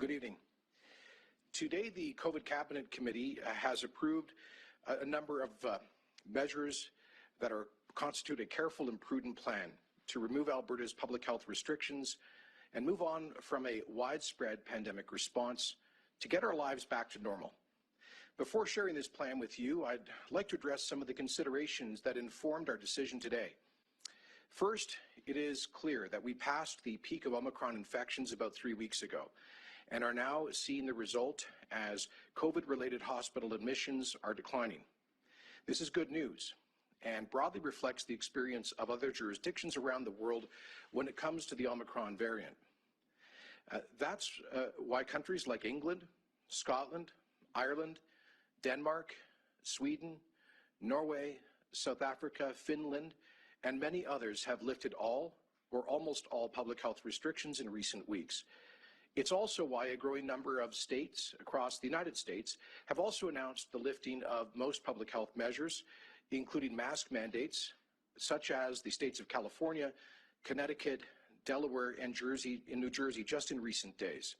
Good evening. Today, the COVID Cabinet Committee has approved a number of measures that constitute a careful and prudent plan to remove Alberta's public health restrictions and move on from a widespread pandemic response to get our lives back to normal. Before sharing this plan with you, I'd like to address some of the considerations that informed our decision today. First, it is clear that we passed the peak of Omicron infections about 3 weeks ago and are now seeing the result as COVID-related hospital admissions are declining. This is good news and broadly reflects the experience of other jurisdictions around the world when it comes to the Omicron variant. That's why countries like England, Scotland, Ireland, Denmark, Sweden, Norway, South Africa, Finland, and many others have lifted all or almost all public health restrictions in recent weeks. It's also why a growing number of states across the United States have also announced the lifting of most public health measures, including mask mandates, such as the states of California, Connecticut, Delaware, and New Jersey just in recent days.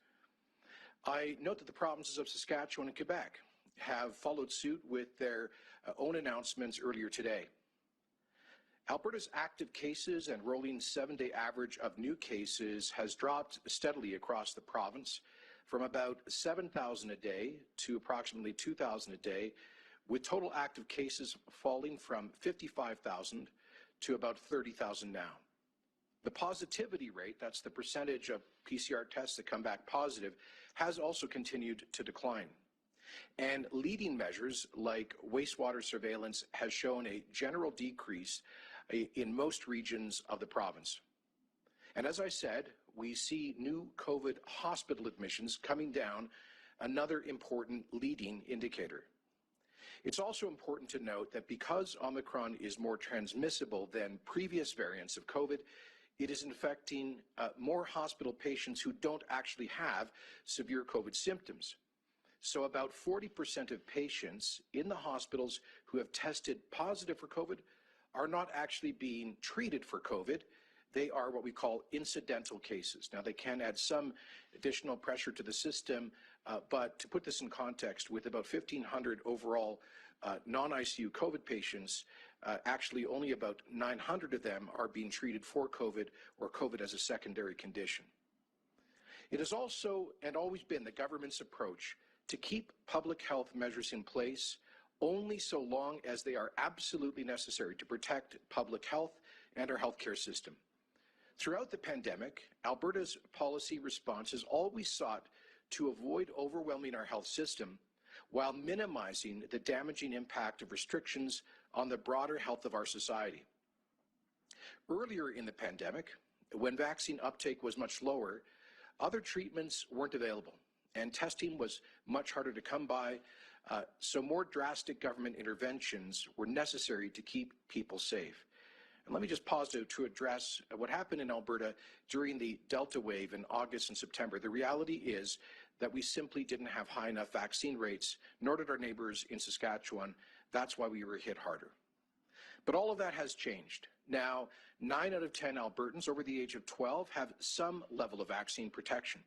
I note that the provinces of Saskatchewan and Quebec have followed suit with their own announcements earlier today. Alberta's active cases and rolling 7-day average of new cases has dropped steadily across the province from about 7,000 a day to approximately 2,000 a day, with total active cases falling from 55,000 to about 30,000 now. The positivity rate, that's the percentage of PCR tests that come back positive, has also continued to decline. And leading measures like wastewater surveillance has shown a general decrease in most regions of the province. And as I said, we see new COVID hospital admissions coming down, another important leading indicator. It's also important to note that because Omicron is more transmissible than previous variants of COVID, it is infecting more hospital patients who don't actually have severe COVID symptoms. So about 40% of patients in the hospitals who have tested positive for COVID are not actually being treated for COVID. They are what we call incidental cases. Now, they can add some additional pressure to the system, but to put this in context, with about 1,500 overall non-ICU COVID patients, actually only about 900 of them are being treated for COVID or COVID as a secondary condition. It has also and always been the government's approach to keep public health measures in place only so long as they are absolutely necessary to protect public health and our healthcare system. Throughout the pandemic, Alberta's policy response has always sought to avoid overwhelming our health system while minimizing the damaging impact of restrictions on the broader health of our society. Earlier in the pandemic, when vaccine uptake was much lower, other treatments weren't available and testing was much harder to come by, so more drastic government interventions were necessary to keep people safe. And let me just pause to address what happened in Alberta during the Delta wave in August and September. The reality is that we simply didn't have high enough vaccine rates, nor did our neighbors in Saskatchewan. That's why we were hit harder. But all of that has changed. Now, 9 out of 10 Albertans over the age of 12 have some level of vaccine protection.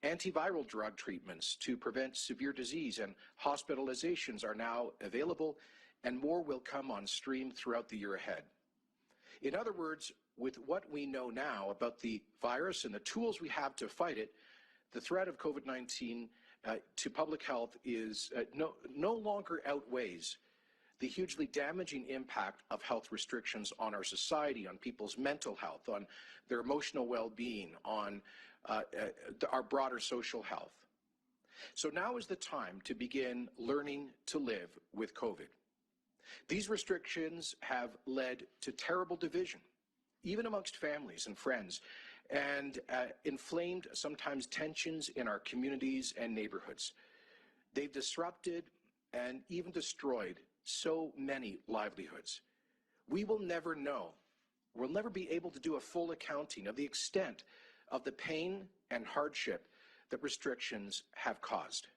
Antiviral drug treatments to prevent severe disease and hospitalizations are now available, and more will come on stream throughout the year ahead. In other words, with what we know now about the virus and the tools we have to fight it, the threat of COVID-19 to public health is no longer outweighs the hugely damaging impact of health restrictions on our society, on people's mental health, on their emotional well-being, on our broader social health. So now is the time to begin learning to live with COVID. These restrictions have led to terrible division, even amongst families and friends, and inflamed sometimes tensions in our communities and neighborhoods. They've disrupted and even destroyed so many livelihoods. We will never know, we'll never be able to do a full accounting of the extent of the pain and hardship that restrictions have caused.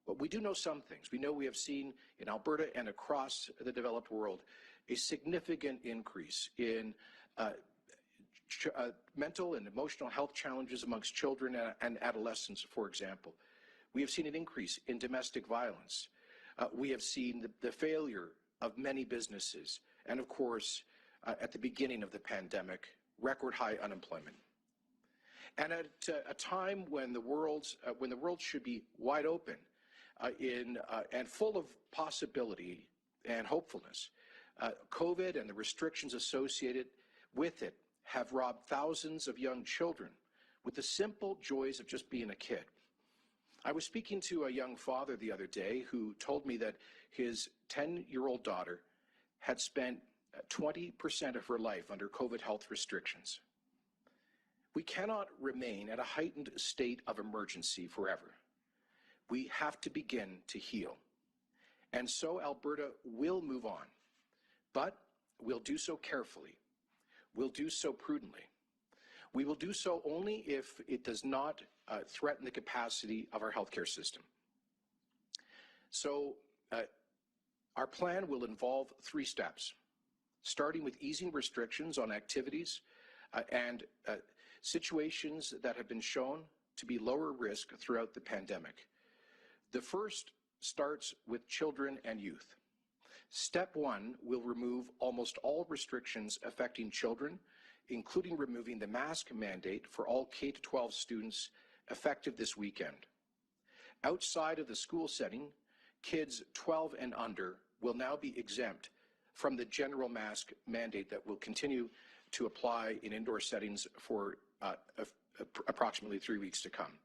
But we do know some things. We know we have seen in Alberta and across the developed world a significant increase in mental and emotional health challenges amongst children and adolescents, for example. We have seen an increase in domestic violence. We have seen the failure of many businesses, and of course, at the beginning of the pandemic, record high unemployment. And at a time when the world should be wide open and full of possibility and hopefulness, COVID and the restrictions associated with it have robbed thousands of young children with the simple joys of just being a kid. I was speaking to a young father the other day who told me that his 10-year-old daughter had spent 20% of her life under COVID health restrictions. We cannot remain at a heightened state of emergency forever. We have to begin to heal. And so Alberta will move on, but we'll do so carefully. We'll do so prudently. We will do so only if it does not threaten the capacity of our healthcare system. So our plan will involve 3 steps, starting with easing restrictions on activities and situations that have been shown to be lower risk throughout the pandemic. The first starts with children and youth. Step 1 will remove almost all restrictions affecting children, including removing the mask mandate for all K-12 students effective this weekend. Outside of the school setting, kids 12 and under will now be exempt from the general mask mandate that will continue to apply in indoor settings for approximately 3 weeks to come.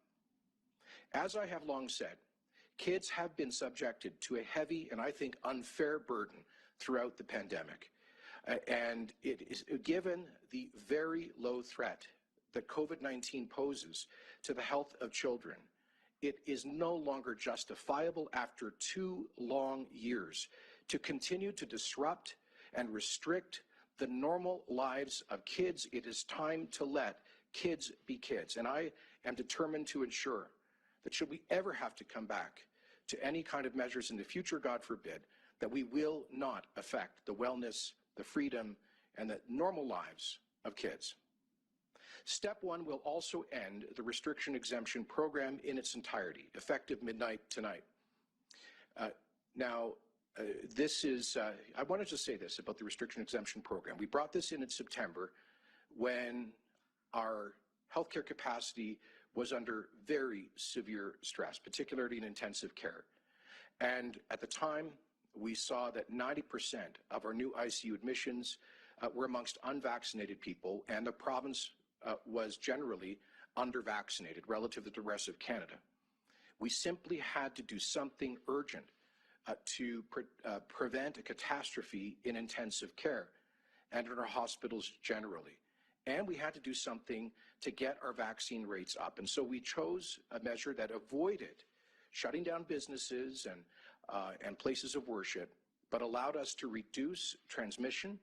As I have long said, kids have been subjected to a heavy and I think unfair burden throughout the pandemic. And it is given the very low threat that COVID-19 poses to the health of children, it is no longer justifiable after 2 long years to continue to disrupt and restrict the normal lives of kids. It is time to let kids be kids. And I am determined to ensure that should we ever have to come back to any kind of measures in the future, God forbid, that we will not affect the wellness, the freedom, and the normal lives of kids. Step 1 will also end the restriction exemption program in its entirety, effective midnight tonight. I wanted to say this about the restriction exemption program. We brought this in September when our healthcare capacity was under very severe stress, particularly in intensive care. And at the time, we saw that 90% of our new ICU admissions were amongst unvaccinated people, and the province was generally under-vaccinated relative to the rest of Canada. We simply had to do something urgent to prevent a catastrophe in intensive care and in our hospitals generally. And we had to do something to get our vaccine rates up. And so we chose a measure that avoided shutting down businesses and places of worship, but allowed us to reduce transmission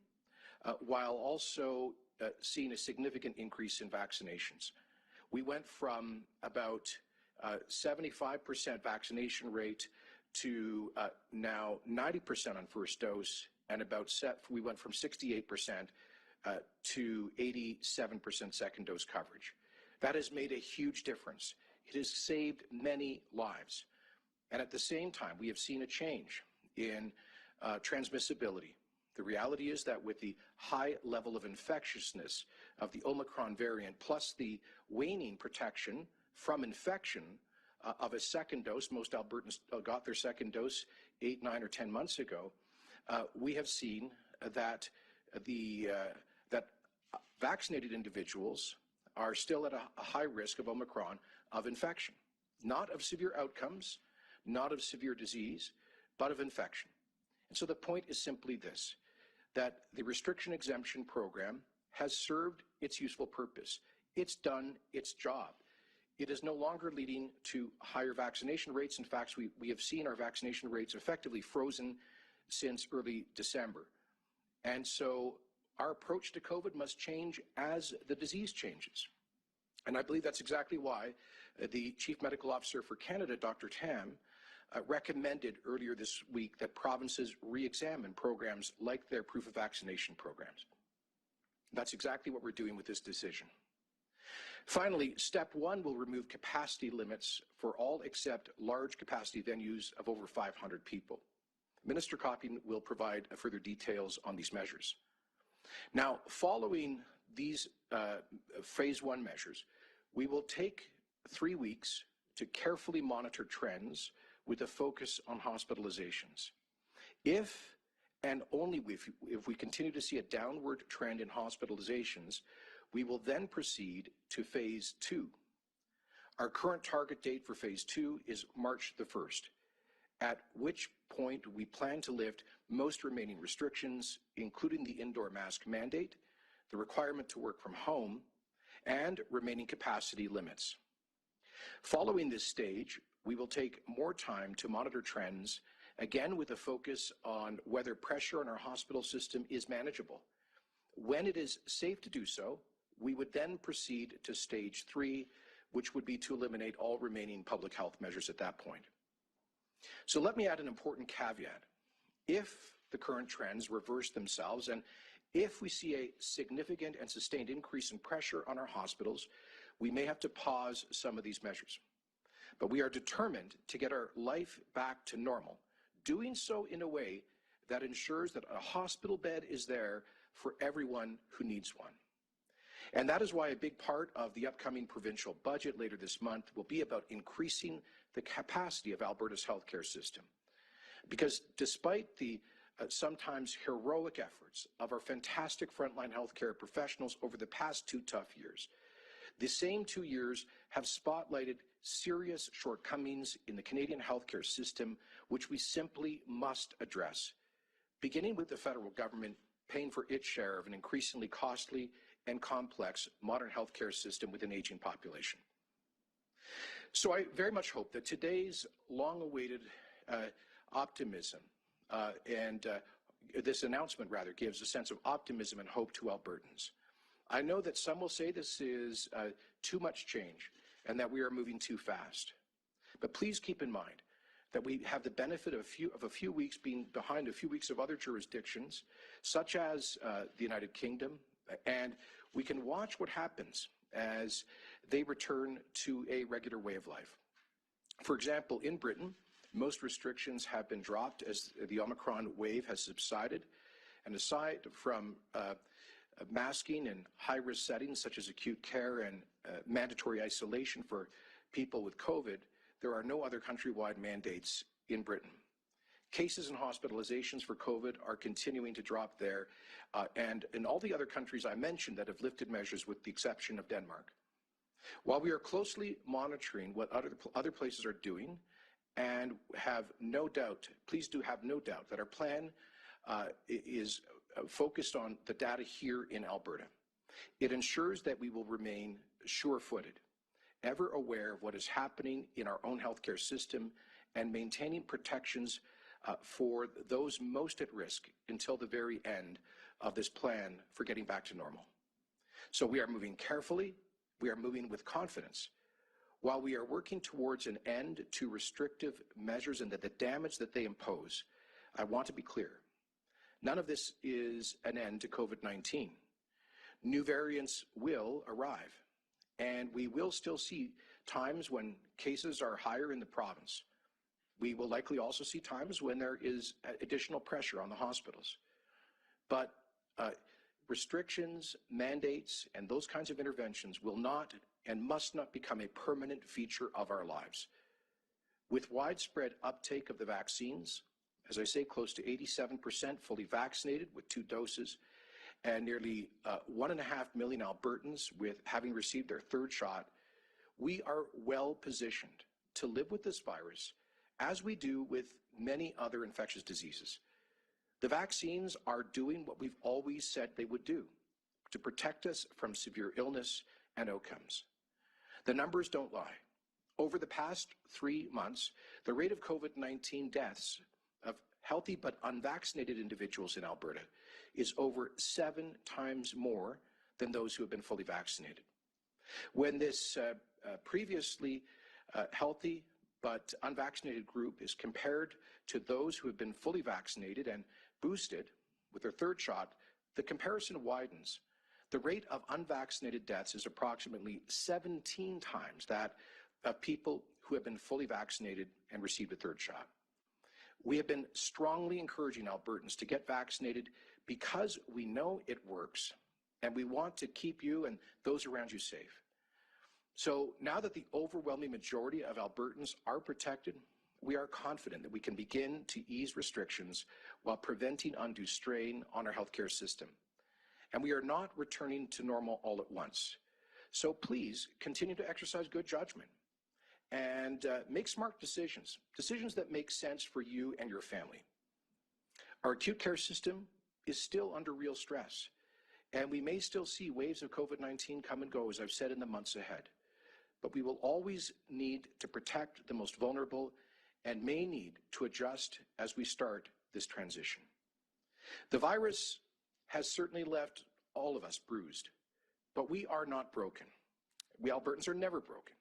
while also seeing a significant increase in vaccinations. We went from about 75% vaccination rate to now 90% on first dose, and we went from 68% to 87% second dose coverage. That has made a huge difference. It has saved many lives. And at the same time, we have seen a change in transmissibility. The reality is that with the high level of infectiousness of the Omicron variant, plus the waning protection from infection of a second dose, most Albertans got their second dose 8, 9, or 10 months ago, we have seen that that vaccinated individuals are still at a high risk of Omicron of infection, not of severe outcomes, not of severe disease, but of infection. And so the point is simply this, that the restriction exemption program has served its useful purpose. It's done its job. It is no longer leading to higher vaccination rates. In fact, we have seen our vaccination rates effectively frozen since early December. And so our approach to COVID must change as the disease changes. And I believe that's exactly why the Chief Medical Officer for Canada, Dr. Tam, recommended earlier this week that provinces re-examine programs like their proof of vaccination programs. That's exactly what we're doing with this decision. Finally, step one will remove capacity limits for all except large capacity venues of over 500 people. Minister Copping will provide further details on these measures. Now, following these phase one measures, we will take 3 weeks to carefully monitor trends with a focus on hospitalizations. If and only if we continue to see a downward trend in hospitalizations, we will then proceed to phase two. Our current target date for phase two is March the 1st, at which point we plan to lift most remaining restrictions, including the indoor mask mandate, the requirement to work from home, and remaining capacity limits. Following this stage, we will take more time to monitor trends, again with a focus on whether pressure on our hospital system is manageable. When it is safe to do so, we would then proceed to stage three, which would be to eliminate all remaining public health measures at that point. So let me add an important caveat. If the current trends reverse themselves, and if we see a significant and sustained increase in pressure on our hospitals, we may have to pause some of these measures. But we are determined to get our life back to normal, doing so in a way that ensures that a hospital bed is there for everyone who needs one. And that is why a big part of the upcoming provincial budget later this month will be about increasing the capacity of Alberta's healthcare system. Because despite the sometimes heroic efforts of our fantastic frontline healthcare professionals over the past 2 tough years, the same 2 years have spotlighted serious shortcomings in the Canadian healthcare system, which we simply must address, beginning with the federal government paying for its share of an increasingly costly and complex modern healthcare system with an aging population. So I very much hope that today's long-awaited optimism this announcement rather gives a sense of optimism and hope to Albertans. I know that some will say this is too much change and that we are moving too fast. But please keep in mind that we have the benefit of a few weeks being behind a few weeks of other jurisdictions, such as the United Kingdom, and we can watch what happens as they return to a regular way of life. For example, in Britain, most restrictions have been dropped as the Omicron wave has subsided, and aside from masking in high-risk settings such as acute care and mandatory isolation for people with COVID, there are no other countrywide mandates in Britain. Cases and hospitalizations for COVID are continuing to drop there, and in all the other countries I mentioned that have lifted measures with the exception of Denmark. While we are closely monitoring what other places are doing, and have no doubt, please do have no doubt, that our plan is focused on the data here in Alberta. It ensures that we will remain sure-footed, ever aware of what is happening in our own healthcare system, and maintaining protections for those most at risk until the very end of this plan for getting back to normal. So we are moving carefully, we are moving with confidence. While we are working towards an end to restrictive measures and the damage that they impose, I want to be clear. None of this is an end to COVID-19. New variants will arrive, and we will still see times when cases are higher in the province. We will likely also see times when there is additional pressure on the hospitals. But restrictions, mandates, and those kinds of interventions will not and must not become a permanent feature of our lives. With widespread uptake of the vaccines, as I say, close to 87% fully vaccinated with 2 doses, and nearly 1.5 million Albertans with having received their 3rd shot, we are well positioned to live with this virus as we do with many other infectious diseases. The vaccines are doing what we've always said they would do, to protect us from severe illness and outcomes. The numbers don't lie. Over the past 3 months, the rate of COVID-19 deaths of healthy but unvaccinated individuals in Alberta is over 7 times more than those who have been fully vaccinated. When this previously healthy but unvaccinated group is compared to those who have been fully vaccinated and boosted with their 3rd shot, the comparison widens. the rate of unvaccinated deaths is approximately 17 times that of people who have been fully vaccinated and received a third shot. We have been strongly encouraging Albertans to get vaccinated because we know it works, and we want to keep you and those around you safe. So now that the overwhelming majority of Albertans are protected, we are confident that we can begin to ease restrictions while preventing undue strain on our healthcare system. And we are not returning to normal all at once. So please continue to exercise good judgment and make smart decisions, decisions that make sense for you and your family. Our acute care system is still under real stress, and we may still see waves of COVID-19 come and go, as I've said, in the months ahead. But we will always need to protect the most vulnerable and may need to adjust as we start this transition. The virus has certainly left all of us bruised, but we are not broken. We Albertans are never broken.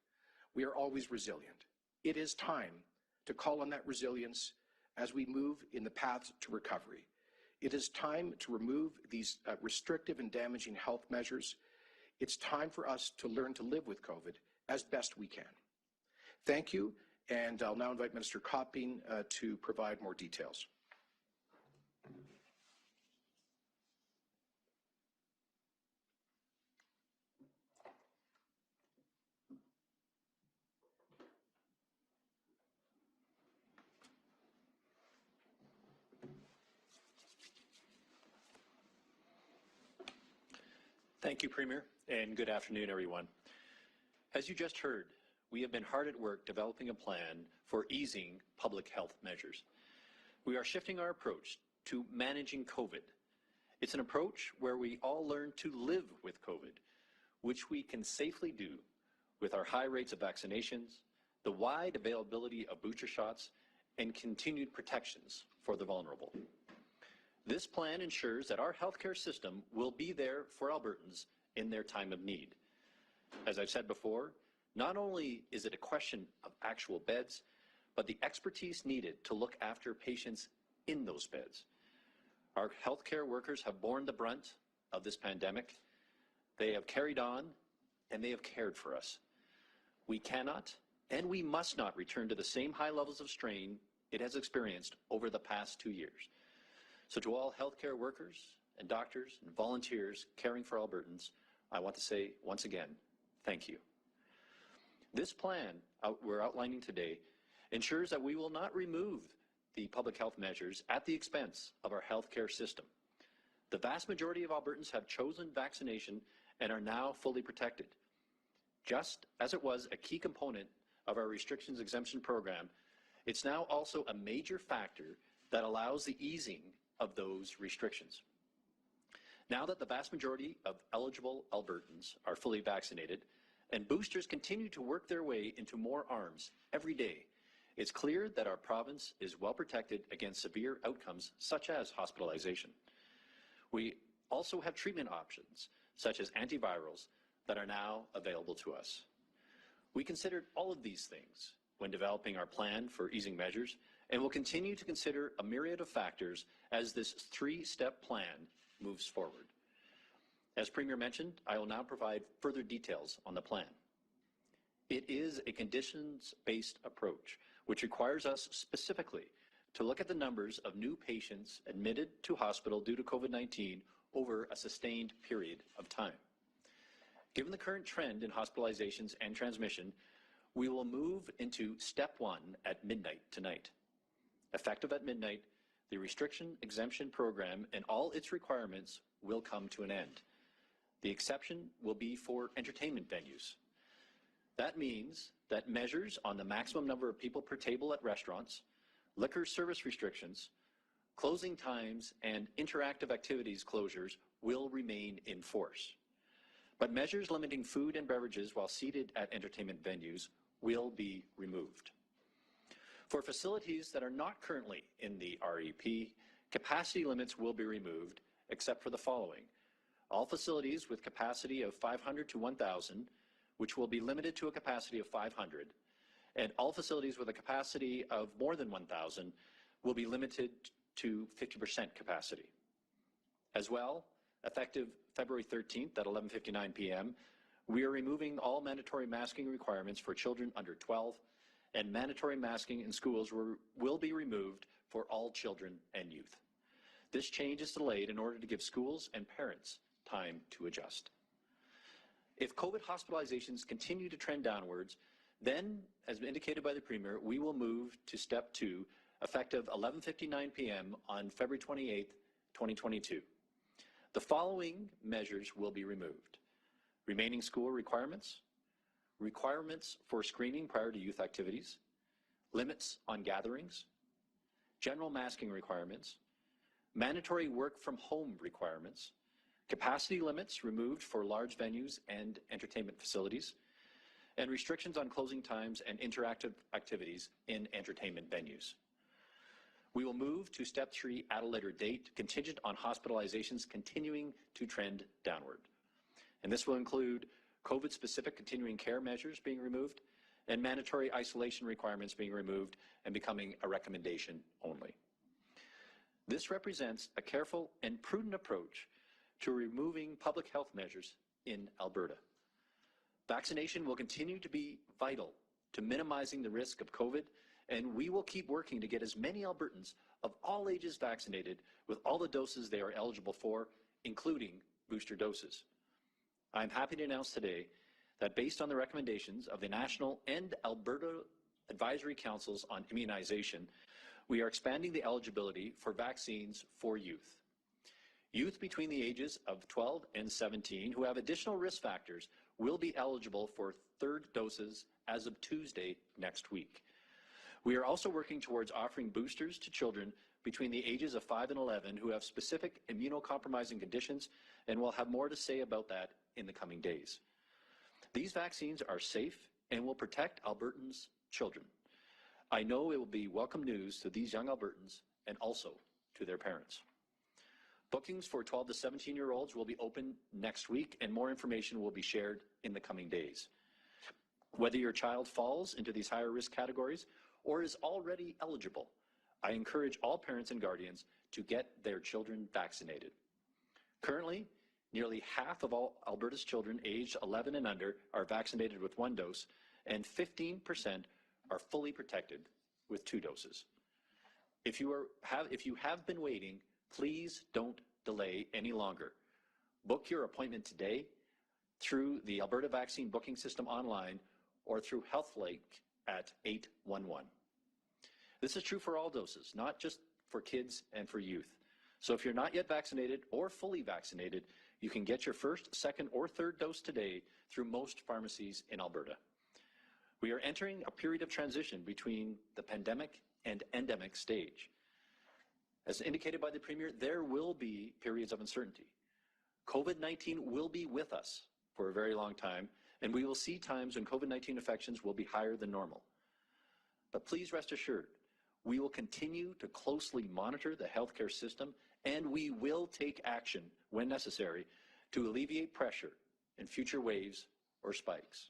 We are always resilient. It is time to call on that resilience as we move in the path to recovery. It is time to remove these restrictive and damaging health measures. It's time for us to learn to live with COVID as best we can. Thank you, and I'll now invite Minister Copping to provide more details. Thank you, Premier, and good afternoon, everyone. As you just heard, we have been hard at work developing a plan for easing public health measures. We are shifting our approach to managing COVID. It's an approach where we all learn to live with COVID, which we can safely do with our high rates of vaccinations, the wide availability of booster shots, and continued protections for the vulnerable. This plan ensures that our healthcare system will be there for Albertans in their time of need. As I've said before, not only is it a question of actual beds, but the expertise needed to look after patients in those beds. Our healthcare workers have borne the brunt of this pandemic. They have carried on, and they have cared for us. We cannot and we must not return to the same high levels of strain it has experienced over the past 2 years. So to all healthcare workers and doctors and volunteers caring for Albertans, I want to say once again, thank you. This plan we're outlining today ensures that we will not remove the public health measures at the expense of our healthcare system. The vast majority of Albertans have chosen vaccination and are now fully protected. Just as it was a key component of our restrictions exemption program, it's now also a major factor that allows the easing of those restrictions. Now that the vast majority of eligible Albertans are fully vaccinated and boosters continue to work their way into more arms every day, it's clear that our province is well protected against severe outcomes such as hospitalization. We also have treatment options such as antivirals that are now available to us. We considered all of these things when developing our plan for easing measures, and will continue to consider a myriad of factors as this three-step plan moves forward. As Premier mentioned, I will now provide further details on the plan. It is a conditions-based approach, which requires us specifically to look at the numbers of new patients admitted to hospital due to COVID-19 over a sustained period of time. Given the current trend in hospitalizations and transmission, we will move into step 1 at midnight tonight. Effective at midnight, the restriction exemption program and all its requirements will come to an end. The exception will be for entertainment venues. That means that measures on the maximum number of people per table at restaurants, liquor service restrictions, closing times, and interactive activities closures will remain in force. But measures limiting food and beverages while seated at entertainment venues will be removed. For facilities that are not currently in the REP, capacity limits will be removed, except for the following. All facilities with capacity of 500 to 1,000, which will be limited to a capacity of 500, and all facilities with a capacity of more than 1,000 will be limited to 50% capacity. As well, Effective February 13th at 11:59 p.m., we are removing all mandatory masking requirements for children under 12, and mandatory masking in schools will be removed for all children and youth. This change is delayed in order to give schools and parents time to adjust. If COVID hospitalizations continue to trend downwards, then, as indicated by the Premier, we will move to Step 2, effective 11:59 p.m. on February 28th, 2022. The following measures will be removed: remaining school requirements, requirements for screening prior to youth activities, limits on gatherings, general masking requirements, mandatory work from home requirements, capacity limits removed for large venues and entertainment facilities, and restrictions on closing times and interactive activities in entertainment venues. We will move to Step 3 at a later date, contingent on hospitalizations continuing to trend downward. And this will include COVID-specific continuing care measures being removed and mandatory isolation requirements being removed and becoming a recommendation only. This represents a careful and prudent approach to removing public health measures in Alberta. Vaccination will continue to be vital to minimizing the risk of COVID, and we will keep working to get as many Albertans of all ages vaccinated with all the doses they are eligible for, including booster doses. I'm happy to announce today that based on the recommendations of the National and Alberta Advisory Councils on Immunization, we are expanding the eligibility for vaccines for youth. Youth between the ages of 12 and 17 who have additional risk factors will be eligible for third doses as of Tuesday next week. We are also working towards offering boosters to children between the ages of 5 and 11 who have specific immunocompromising conditions, and we'll have more to say about that in the coming days. These vaccines are safe and will protect Albertans' children. I know it will be welcome news to these young Albertans and also to their parents. Bookings for 12 to 17-year-olds will be open next week, and more information will be shared in the coming days. Whether your child falls into these higher risk categories or is already eligible, I encourage all parents and guardians to get their children vaccinated. Currently, nearly half of all Alberta's children aged 11 and under are vaccinated with 1 dose, and 15% are fully protected with 2 doses. If you have been waiting, please don't delay any longer. Book your appointment today through the Alberta Vaccine Booking System online or through HealthLink at 811. This is true for all doses, not just for kids and for youth. So if you're not yet vaccinated or fully vaccinated, you can get your first, second, or third dose today through most pharmacies in Alberta. We are entering a period of transition between the pandemic and endemic stage. As indicated by the Premier, there will be periods of uncertainty. COVID-19 will be with us for a very long time, and we will see times when COVID-19 infections will be higher than normal. But please rest assured, we will continue to closely monitor the healthcare system, and we will take action when necessary to alleviate pressure in future waves or spikes.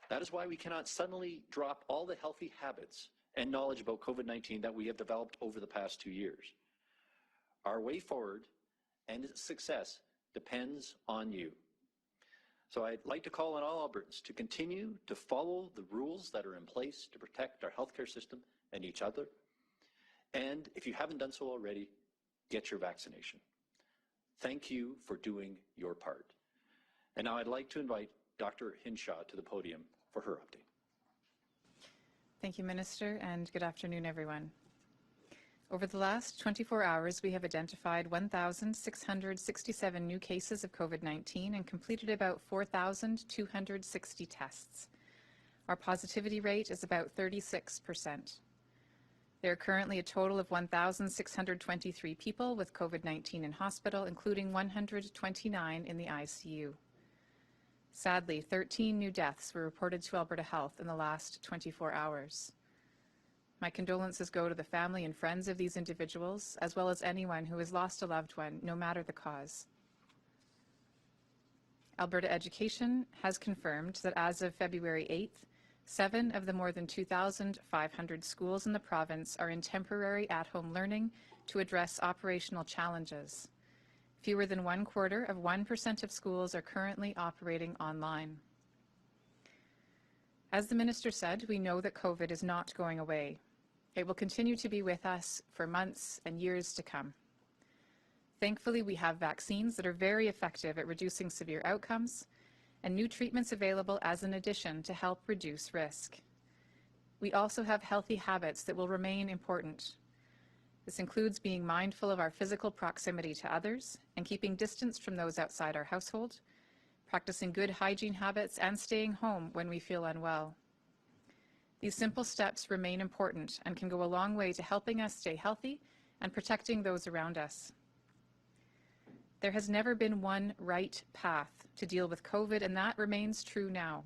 That is why we cannot suddenly drop all the healthy habits and knowledge about COVID-19 that we have developed over the past 2 years. Our way forward and its success depends on you. So I'd like to call on all Albertans to continue to follow the rules that are in place to protect our healthcare system and each other. And if you haven't done so already, get your vaccination. Thank you for doing your part. And now I'd like to invite Dr. Hinshaw to the podium for her update. Thank you, Minister, and good afternoon, everyone. Over the last 24 hours, we have identified 1,667 new cases of COVID-19 and completed about 4,260 tests. Our positivity rate is about 36%. There are currently a total of 1,623 people with COVID-19 in hospital, including 129 in the ICU. Sadly, 13 new deaths were reported to Alberta Health in the last 24 hours. My condolences go to the family and friends of these individuals, as well as anyone who has lost a loved one, no matter the cause. Alberta Education has confirmed that as of February 8th, 7 of the more than 2,500 schools in the province are in temporary at-home learning to address operational challenges. Fewer than 1/4% of schools are currently operating online. As the Minister said, we know that COVID is not going away. It will continue to be with us for months and years to come. Thankfully, we have vaccines that are very effective at reducing severe outcomes and new treatments available as an addition to help reduce risk. We also have healthy habits that will remain important. This includes being mindful of our physical proximity to others and keeping distance from those outside our household, practicing good hygiene habits, and staying home when we feel unwell. These simple steps remain important and can go a long way to helping us stay healthy and protecting those around us. There has never been one right path to deal with COVID, and that remains true now.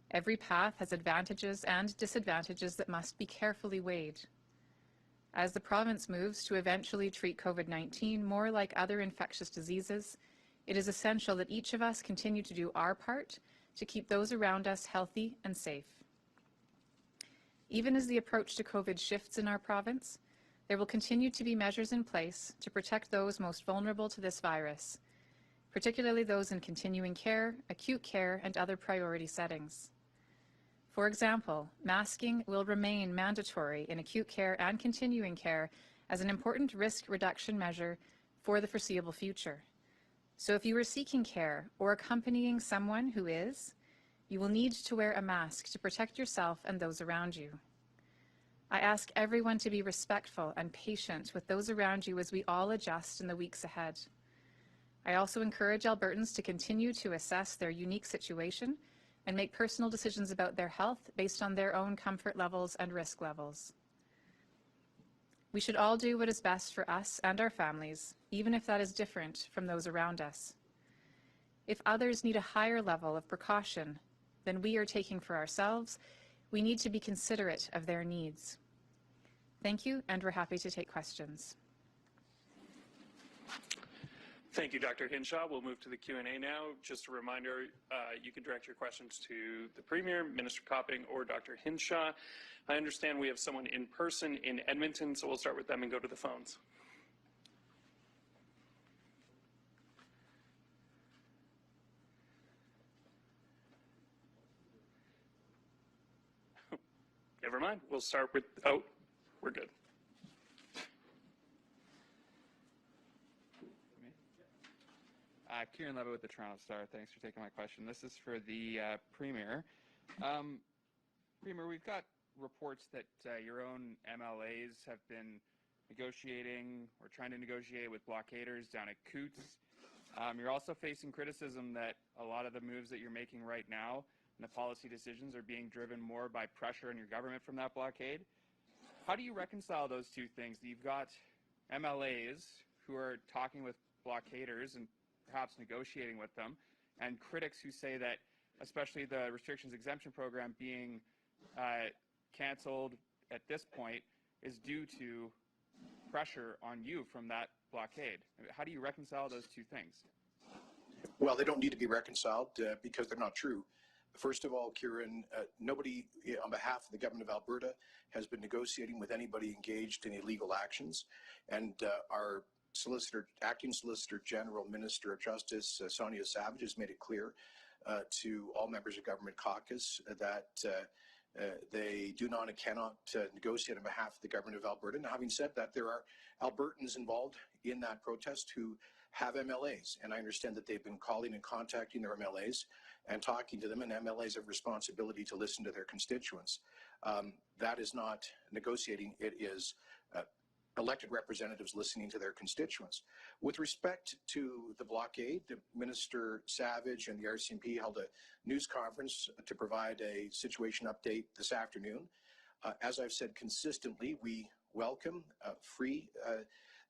Every path has advantages and disadvantages that must be carefully weighed. As the province moves to eventually treat COVID-19 more like other infectious diseases, it is essential that each of us continue to do our part to keep those around us healthy and safe. Even as the approach to COVID shifts in our province, there will continue to be measures in place to protect those most vulnerable to this virus, particularly those in continuing care, acute care, and other priority settings. For example, masking will remain mandatory in acute care and continuing care as an important risk reduction measure for the foreseeable future. So if you are seeking care or accompanying someone who is, you will need to wear a mask to protect yourself and those around you. I ask everyone to be respectful and patient with those around you as we all adjust in the weeks ahead. I also encourage Albertans to continue to assess their unique situation and make personal decisions about their health based on their own comfort levels and risk levels. We should all do what is best for us and our families, even if that is different from those around us. If others need a higher level of precaution than we are taking for ourselves, we need to be considerate of their needs. Thank you, and we're happy to take questions. Thank you, Dr. Hinshaw. We'll move to the Q&A now. Just a reminder, you can direct your questions to the Premier, Minister Copping, or Dr. Hinshaw. I understand we have someone in person in Edmonton, so we'll start with them and go to the phones. Never mind. We'll start with, oh, we're good. Kieran Levitt with the Toronto Star. Thanks for taking my question. This is for the Premier. Premier, we've got reports that your own MLAs have been negotiating or trying to negotiate with blockaders down at Coots. You're also facing criticism that a lot of the moves that you're making right now and the policy decisions are being driven more by pressure on your government from that blockade. How do you reconcile those two things? You've got MLAs who are talking with blockaders and perhaps negotiating with them, and critics who say that especially the restrictions exemption program being canceled at this point is due to pressure on you from that blockade. How do you reconcile those two things? Well, they don't need to be reconciled because they're not true. First of all, Kieran, nobody on behalf of the government of Alberta has been negotiating with anybody engaged in illegal actions, and our Acting Solicitor General, Minister of Justice, Sonia Savage, has made it clear to all members of Government Caucus that they do not and cannot negotiate on behalf of the Government of Alberta. Now, having said that, there are Albertans involved in that protest who have MLAs, and I understand that they've been calling and contacting their MLAs and talking to them, and MLAs have responsibility to listen to their constituents. That is not negotiating, it is elected representatives listening to their constituents. With respect to the blockade, Minister Savage and the RCMP held a news conference to provide a situation update this afternoon. As I've said consistently, we welcome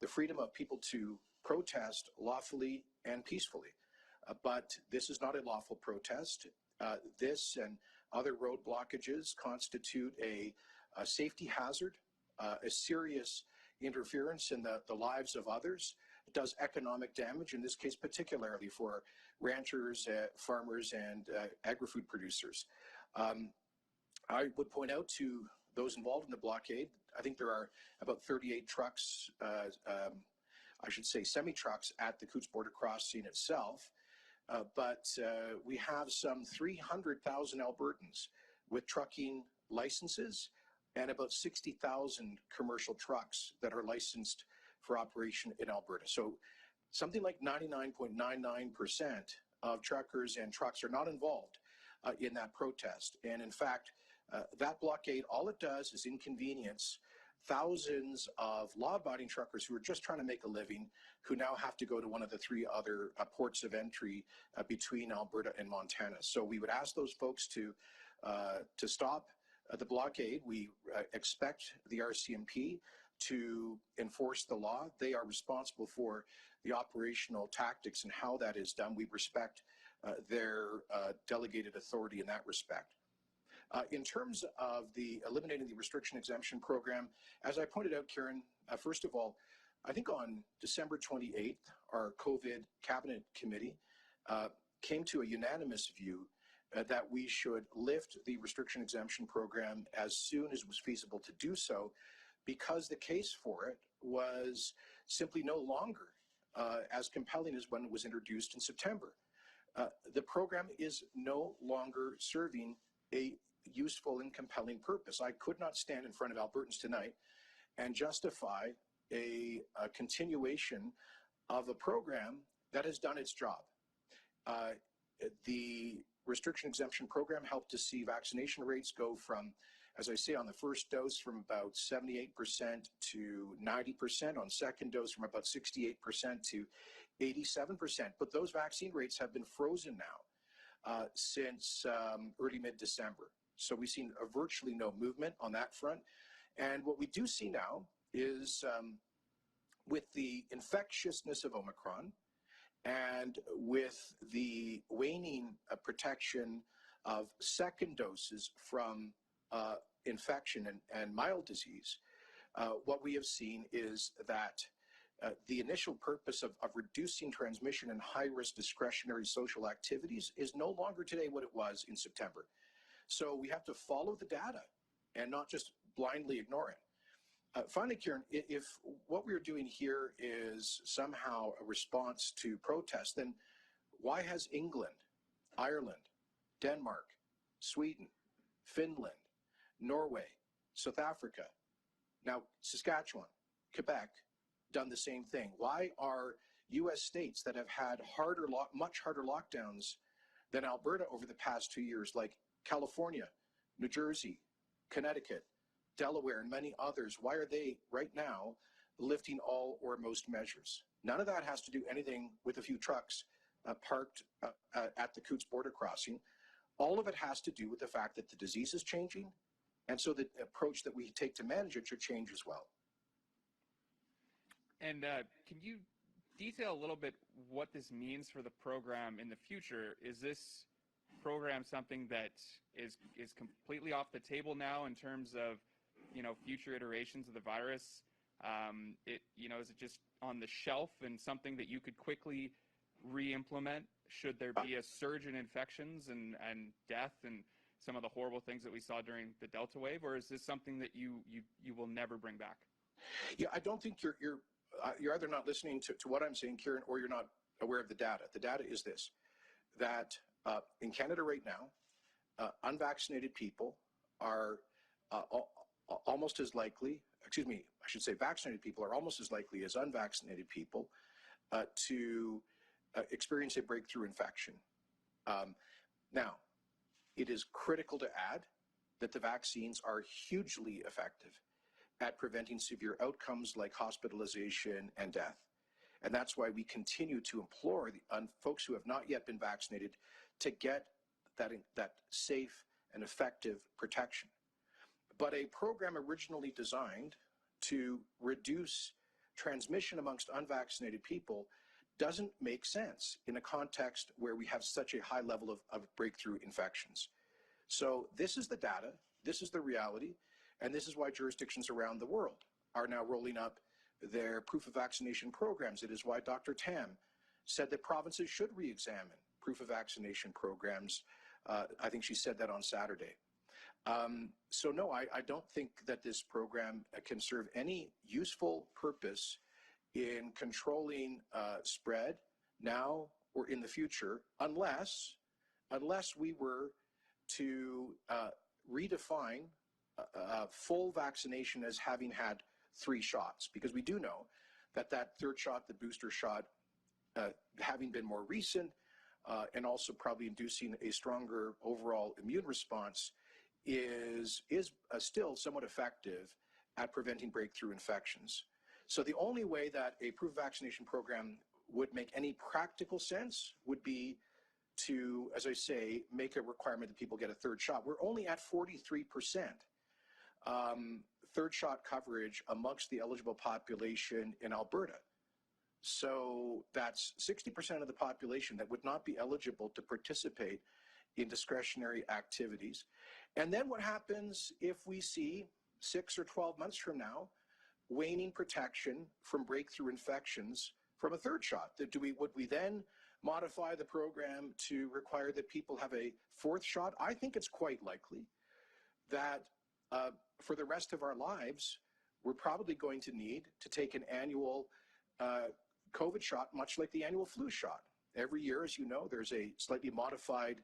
the freedom of people to protest lawfully and peacefully. But this is not a lawful protest. This and other road blockages constitute a safety hazard, a serious interference in the lives of others. It does economic damage, in this case particularly for ranchers, farmers, and agri-food producers. I would point out to those involved in the blockade, I think there are about 38 trucks I should say, semi-trucks at the Coots border crossing itself. But we have some 300,000 Albertans with trucking licenses and about 60,000 commercial trucks that are licensed for operation in Alberta. So something like 99.99% of truckers and trucks are not involved in that protest. And in fact, that blockade, all it does is inconvenience thousands of law-abiding truckers who are just trying to make a living, who now have to go to one of the three other ports of entry between Alberta and Montana. So we would ask those folks to stop the blockade. We expect the RCMP to enforce the law. They are responsible for the operational tactics and how that is done. We respect their delegated authority in that respect. In terms of the eliminating the restriction exemption program, as I pointed out, Karen, first of all, I think on December 28th, our COVID cabinet committee came to a unanimous view that we should lift the restriction exemption program as soon as it was feasible to do so, because the case for it was simply no longer as compelling as when it was introduced in September. The program is no longer serving a useful and compelling purpose. I could not stand in front of Albertans tonight and justify a continuation of a program that has done its job. The restriction exemption program helped to see vaccination rates go from, as I say, on the first dose from about 78% to 90%, on second dose from about 68% to 87%. But those vaccine rates have been frozen now since early mid-December. So we've seen virtually no movement on that front. And what we do see now is with the infectiousness of Omicron and with the waning protection of second doses from infection and mild disease, what we have seen is that the initial purpose of reducing transmission in high-risk discretionary social activities is no longer today what it was in September. So we have to follow the data and not just blindly ignore it. Finally, Kieran, if what we're doing here is somehow a response to protest, then why has England, Ireland, Denmark, Sweden, Finland, Norway, South Africa, now Saskatchewan, Quebec, done the same thing? Why are U.S. states that have had much harder lockdowns than Alberta over the past 2 years, like California, New Jersey, Connecticut, Delaware, and many others, why are they right now lifting all or most measures? None of that has to do anything with a few trucks parked at the Coots border crossing. All of it has to do with the fact that the disease is changing, and so the approach that we take to manage it should change as well. And can you detail a little bit what this means for the program in the future? Is this program something that is completely off the table now in terms of, future iterations of the virus? Is it just on the shelf and something that you could quickly re-implement should there be a surge in infections and death and some of the horrible things that we saw during the Delta wave? Or is this something that you will never bring back? Yeah, I don't think you're either not listening to what I'm saying, Kieran, or you're not aware of the data. The data is this, that in Canada right now, unvaccinated people are almost as likely, vaccinated people are almost as likely as unvaccinated people to experience a breakthrough infection. Now, it is critical to add that the vaccines are hugely effective at preventing severe outcomes like hospitalization and death. And that's why we continue to implore the folks who have not yet been vaccinated to get that safe and effective protection. But a program originally designed to reduce transmission amongst unvaccinated people doesn't make sense in a context where we have such a high level of breakthrough infections. So this is the data, this is the reality, and this is why jurisdictions around the world are now rolling up their proof of vaccination programs. It is why Dr. Tam said that provinces should re-examine proof of vaccination programs. I think she said that on Saturday. So no, I don't think that this program can serve any useful purpose in controlling spread now or in the future, unless we were to redefine full vaccination as having had 3 shots, because we do know that third shot, the booster shot, having been more recent and also probably inducing a stronger overall immune response, is still somewhat effective at preventing breakthrough infections. So the only way that a proof vaccination program would make any practical sense would be to, as I say, make a requirement that people get a third shot. We're only at 43% third shot coverage amongst the eligible population in Alberta. So that's 60% of the population that would not be eligible to participate in discretionary activities. And then what happens if we see 6 or 12 months from now waning protection from breakthrough infections from a third shot? Would we then modify the program to require that people have a 4th shot? I think it's quite likely that for the rest of our lives, we're probably going to need to take an annual COVID shot, much like the annual flu shot. Every year, as you know, there's a slightly modified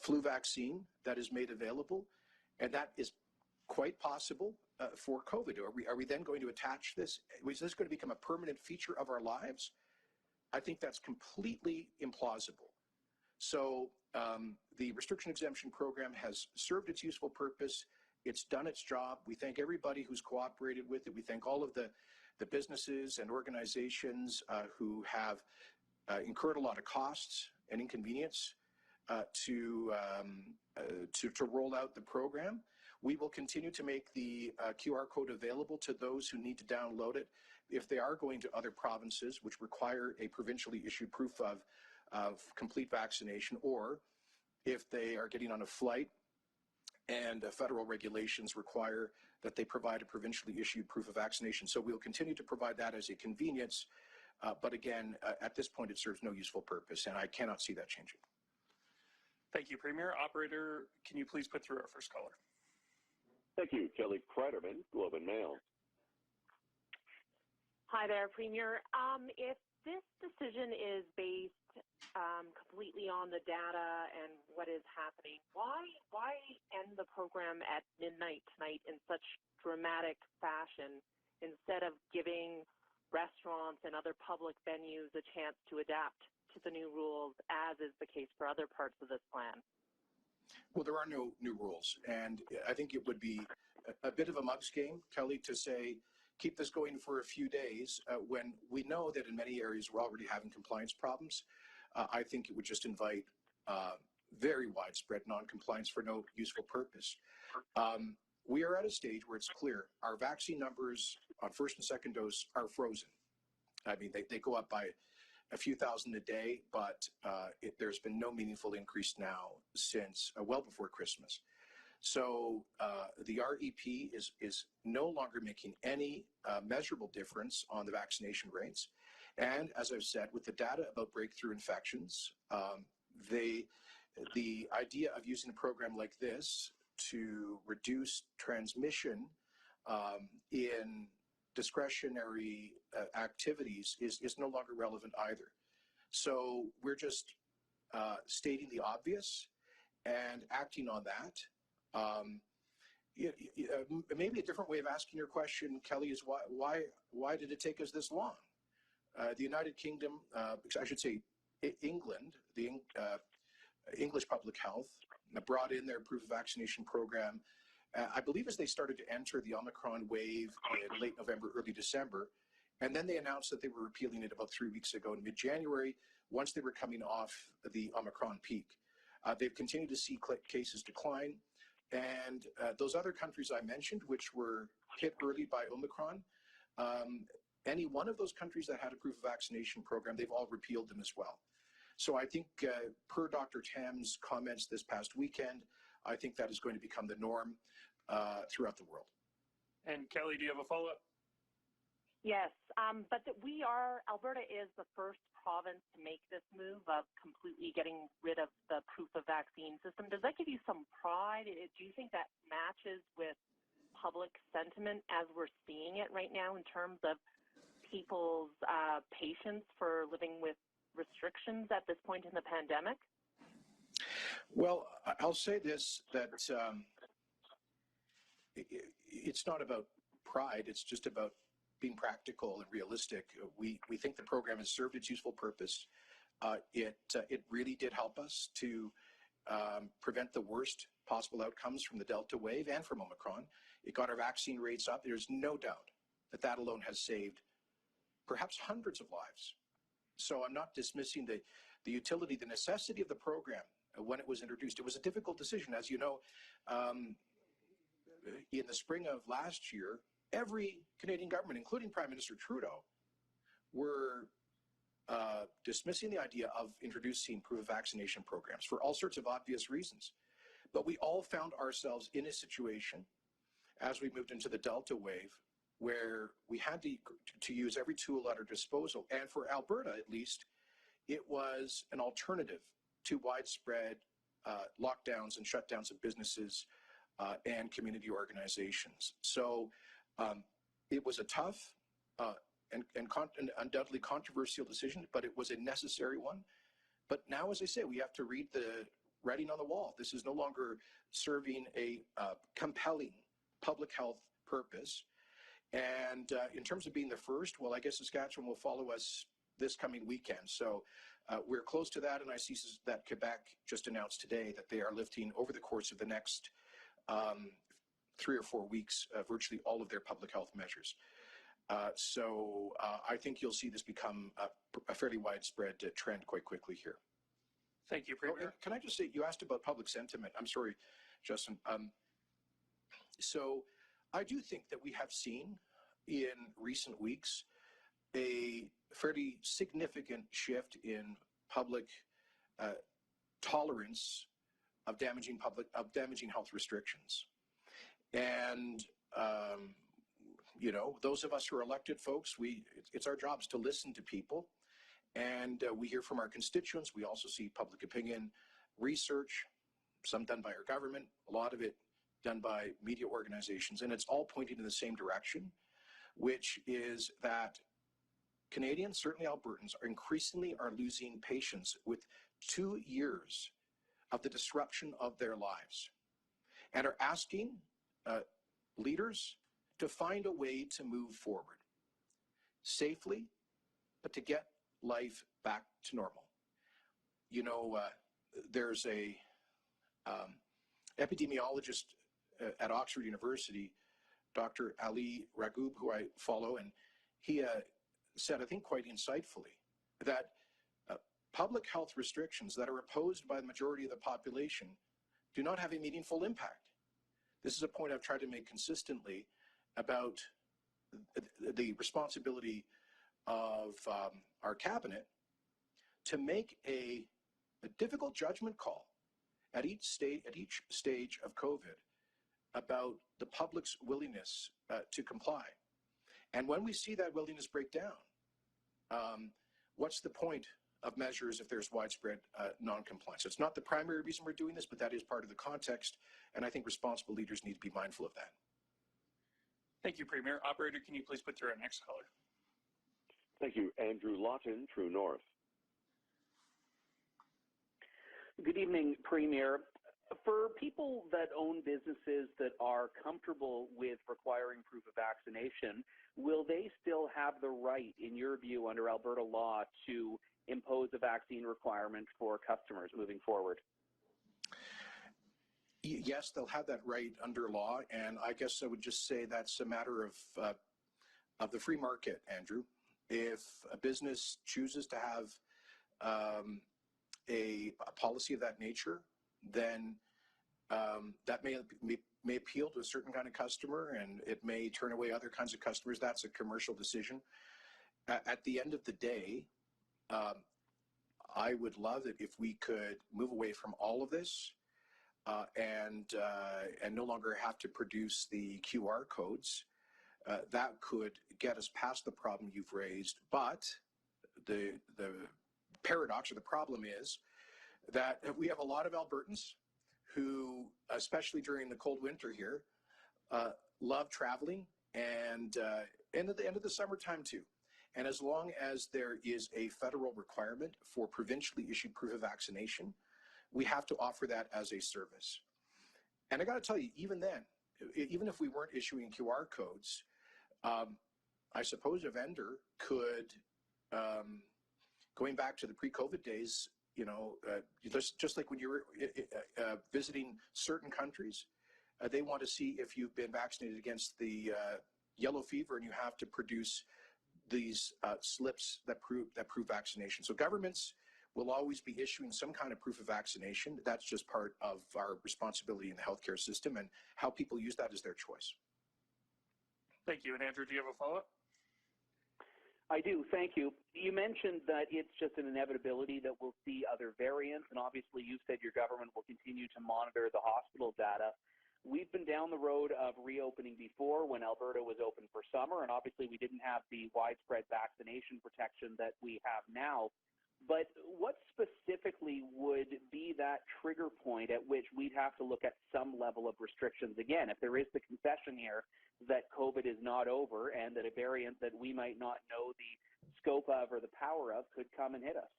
flu vaccine that is made available, and that is quite possible for COVID. Are we then going to attach this? Is this going to become a permanent feature of our lives? I think that's completely implausible. So the restriction exemption program has served its useful purpose. It's done its job. We thank everybody who's cooperated with it. We thank all of the businesses and organizations who have incurred a lot of costs and inconvenience to roll out the program. We will continue to make the QR code available to those who need to download it if they are going to other provinces which require a provincially issued proof of complete vaccination, or if they are getting on a flight and federal regulations require that they provide a provincially issued proof of vaccination. So we'll continue to provide that as a convenience, but again, at this point it serves no useful purpose, and I cannot see that changing. Thank you, Premier. Operator, can you please put through our first caller? Thank you. Kelly Kreiderman, Globe and Mail. Hi there, Premier. If this decision is based completely on the data and what is happening, why end the program at midnight tonight in such dramatic fashion instead of giving restaurants and other public venues a chance to adapt to the new rules, as is the case for other parts of this plan? Well, there are no new rules, and I think it would be a bit of a mug's game, Kelly, to say keep this going for a few days when we know that in many areas we're already having compliance problems. I think it would just invite very widespread non-compliance for no useful purpose. We are at a stage where it's clear our vaccine numbers on first and second dose are frozen. I mean, they go up by a few thousand a day, but there's been no meaningful increase now since well before Christmas. So the REP is no longer making any measurable difference on the vaccination rates. And as I've said, with the data about breakthrough infections, the idea of using a program like this to reduce transmission in discretionary activities is no longer relevant either. So we're just stating the obvious and acting on that. Maybe a different way of asking your question, Kelly, is why did it take us this long? The United Kingdom, I should say England, the English Public Health brought in their proof of vaccination program, I believe as they started to enter the Omicron wave in late November, early December. And then they announced that they were repealing it about 3 weeks ago in mid-January, once they were coming off the Omicron peak. They've continued to see cases decline. And those other countries I mentioned, which were hit early by Omicron, any one of those countries that had a proof of vaccination program, they've all repealed them as well. So I think per Dr. Tam's comments this past weekend, I think that is going to become the norm throughout the world. And Kelly, do you have a follow-up? Yes, but Alberta is the first province to make this move of completely getting rid of the proof of vaccine system. Does that give you some pride? Do you think that matches with public sentiment as we're seeing it right now in terms of people's patience for living with restrictions at this point in the pandemic? Well, I'll say this, that it's not about pride. It's just about being practical and realistic. We think the program has served its useful purpose. It really did help us to prevent the worst possible outcomes from the Delta wave and from Omicron. It got our vaccine rates up. There's no doubt that that alone has saved perhaps hundreds of lives. So I'm not dismissing the utility, the necessity of the program when it was introduced. It was a difficult decision. As you know, in the spring of last year, every Canadian government, including Prime Minister Trudeau, were dismissing the idea of introducing proof of vaccination programs for all sorts of obvious reasons. But we all found ourselves in a situation as we moved into the Delta wave where we had to use every tool at our disposal. And for Alberta, at least, it was an alternative to widespread lockdowns and shutdowns of businesses and community organizations. So it was a tough and undoubtedly controversial decision, but it was a necessary one. But now, as I say, we have to read the writing on the wall. This is no longer serving a compelling public health purpose. And in terms of being the first, well, I guess Saskatchewan will follow us this coming weekend. So we're close to that, and I see that Quebec just announced today that they are lifting over the course of the next 3 or 4 weeks virtually all of their public health measures. So I think you'll see this become a fairly widespread trend quite quickly here. Thank you, Premier. Can I just say, you asked about public sentiment. I'm sorry, Justin. So I do think that we have seen in recent weeks a fairly significant shift in public tolerance of damaging health restrictions. And you know, those of us who are elected folks, it's our jobs to listen to people, and we hear from our constituents. We also see public opinion research, some done by our government, a lot of it done by media organizations, and it's all pointing in the same direction, which is that Canadians, certainly Albertans, are increasingly losing patience with 2 years of the disruption of their lives, and are asking leaders to find a way to move forward safely, but to get life back to normal. You know, there's a epidemiologist at Oxford University, Dr. Ali Raghib, who I follow, and he said, I think quite insightfully, that public health restrictions that are opposed by the majority of the population do not have a meaningful impact. This is a point I've tried to make consistently about the responsibility of our cabinet to make a difficult judgment call at each stage of COVID about the public's willingness to comply. And when we see that willingness break down, what's the point of measures if there's widespread non-compliance? It's not the primary reason we're doing this, but that is part of the context, and I think responsible leaders need to be mindful of that. Thank you, Premier. Operator, can you please put through our next caller? Thank you. Andrew Lawton, True North. Good evening, Premier. For people that own businesses that are comfortable with requiring proof of vaccination, will they still have the right, in your view, under Alberta law, to impose a vaccine requirement for customers moving forward? Yes, they'll have that right under law, and I guess I would just say that's a matter of the free market, Andrew. If a business chooses to have a policy of that nature, then that may appeal to a certain kind of customer, and it may turn away other kinds of customers. That's a commercial decision. At the end of the day, I would love it if we could move away from all of this and no longer have to produce the QR codes. That could get us past the problem you've raised. But the paradox or the problem is that we have a lot of Albertans who, especially during the cold winter here, love traveling and at the end of the summertime too. And as long as there is a federal requirement for provincially issued proof of vaccination, we have to offer that as a service. And I got to tell you, even then, even if we weren't issuing QR codes, I suppose a vendor could, going back to the pre-COVID days, you know, just like when you were visiting certain countries, they want to see if you've been vaccinated against the yellow fever, and you have to produce these slips that prove vaccination. So governments will always be issuing some kind of proof of vaccination. That's just part of our responsibility in the healthcare system, and how people use that is their choice. Thank you. And Andrew, do you have a follow-up? I do, thank you. You mentioned that it's just an inevitability that we'll see other variants, and obviously you've said your government will continue to monitor the hospital data. We've been down the road of reopening before when Alberta was open for summer, and obviously we didn't have the widespread vaccination protection that we have now. But what specifically would be that trigger point at which we'd have to look at some level of restrictions again? If there is the concession here that COVID is not over and that a variant that we might not know the scope of or the power of could come and hit us?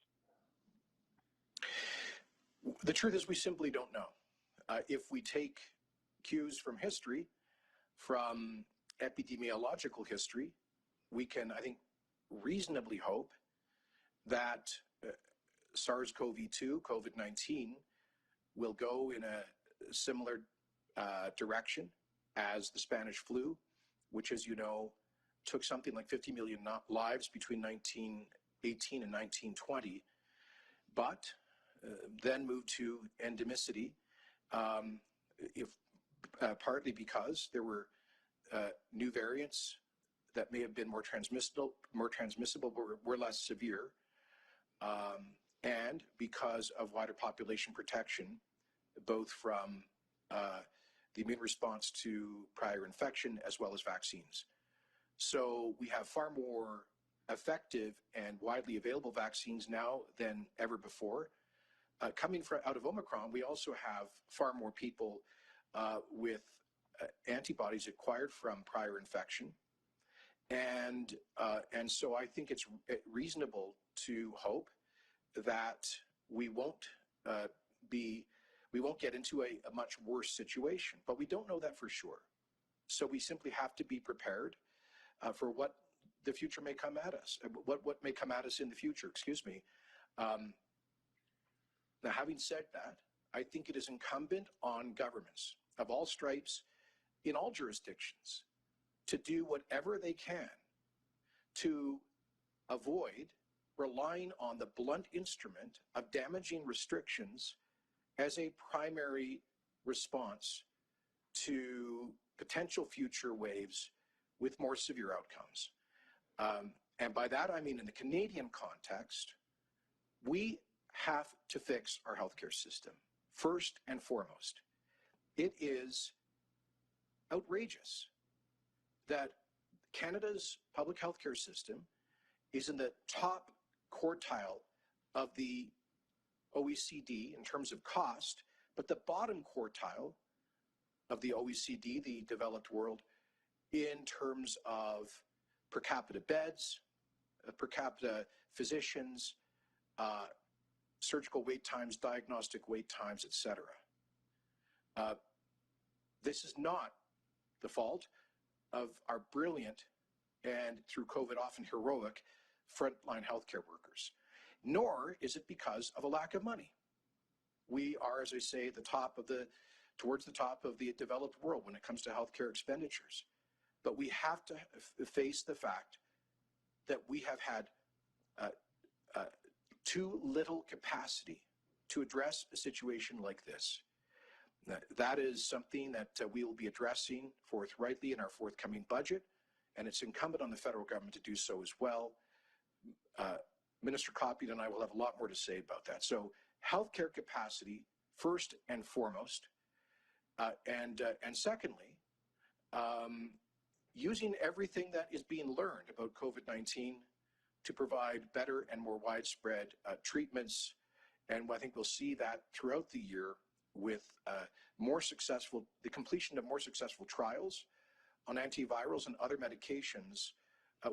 The truth is we simply don't know. If we take cues from history, from epidemiological history, we can, I think, reasonably hope that SARS-CoV-2, COVID-19, will go in a similar direction as the Spanish flu, which, as you know, took something like 50 million lives between 1918 and 1920, but then moved to endemicity, partly because there were new variants that may have been more transmissible, were less severe, and because of wider population protection, both from the immune response to prior infection as well as vaccines. So we have far more effective and widely available vaccines now than ever before. Coming out of Omicron, we also have far more people with antibodies acquired from prior infection. And so I think it's reasonable to hope that we won't get into a much worse situation, but we don't know that for sure. So we simply have to be prepared for what the future may come at us, what may come at us in the future, excuse me. Now, having said that, I think it is incumbent on governments of all stripes in all jurisdictions to do whatever they can to avoid relying on the blunt instrument of damaging restrictions as a primary response to potential future waves with more severe outcomes. And by that, I mean, in the Canadian context, we have to fix our healthcare system, first and foremost. It is outrageous that Canada's public healthcare system is in the top quartile of the OECD in terms of cost, but the bottom quartile of the OECD, the developed world, in terms of per capita beds, per capita physicians, surgical wait times, diagnostic wait times, etc. This is not the fault of our brilliant and, through COVID, often heroic frontline healthcare workers, nor is it because of a lack of money. We are, as I say, towards the top of the developed world when it comes to healthcare expenditures. But we have to face the fact that we have had too little capacity to address a situation like this. That is something that we will be addressing forthrightly in our forthcoming budget, and it's incumbent on the federal government to do so as well. Minister Copied and I will have a lot more to say about that. So healthcare capacity, first and foremost, and secondly, using everything that is being learned about COVID-19 to provide better and more widespread treatments. And I think we'll see that throughout the year with the completion of more successful trials on antivirals and other medications,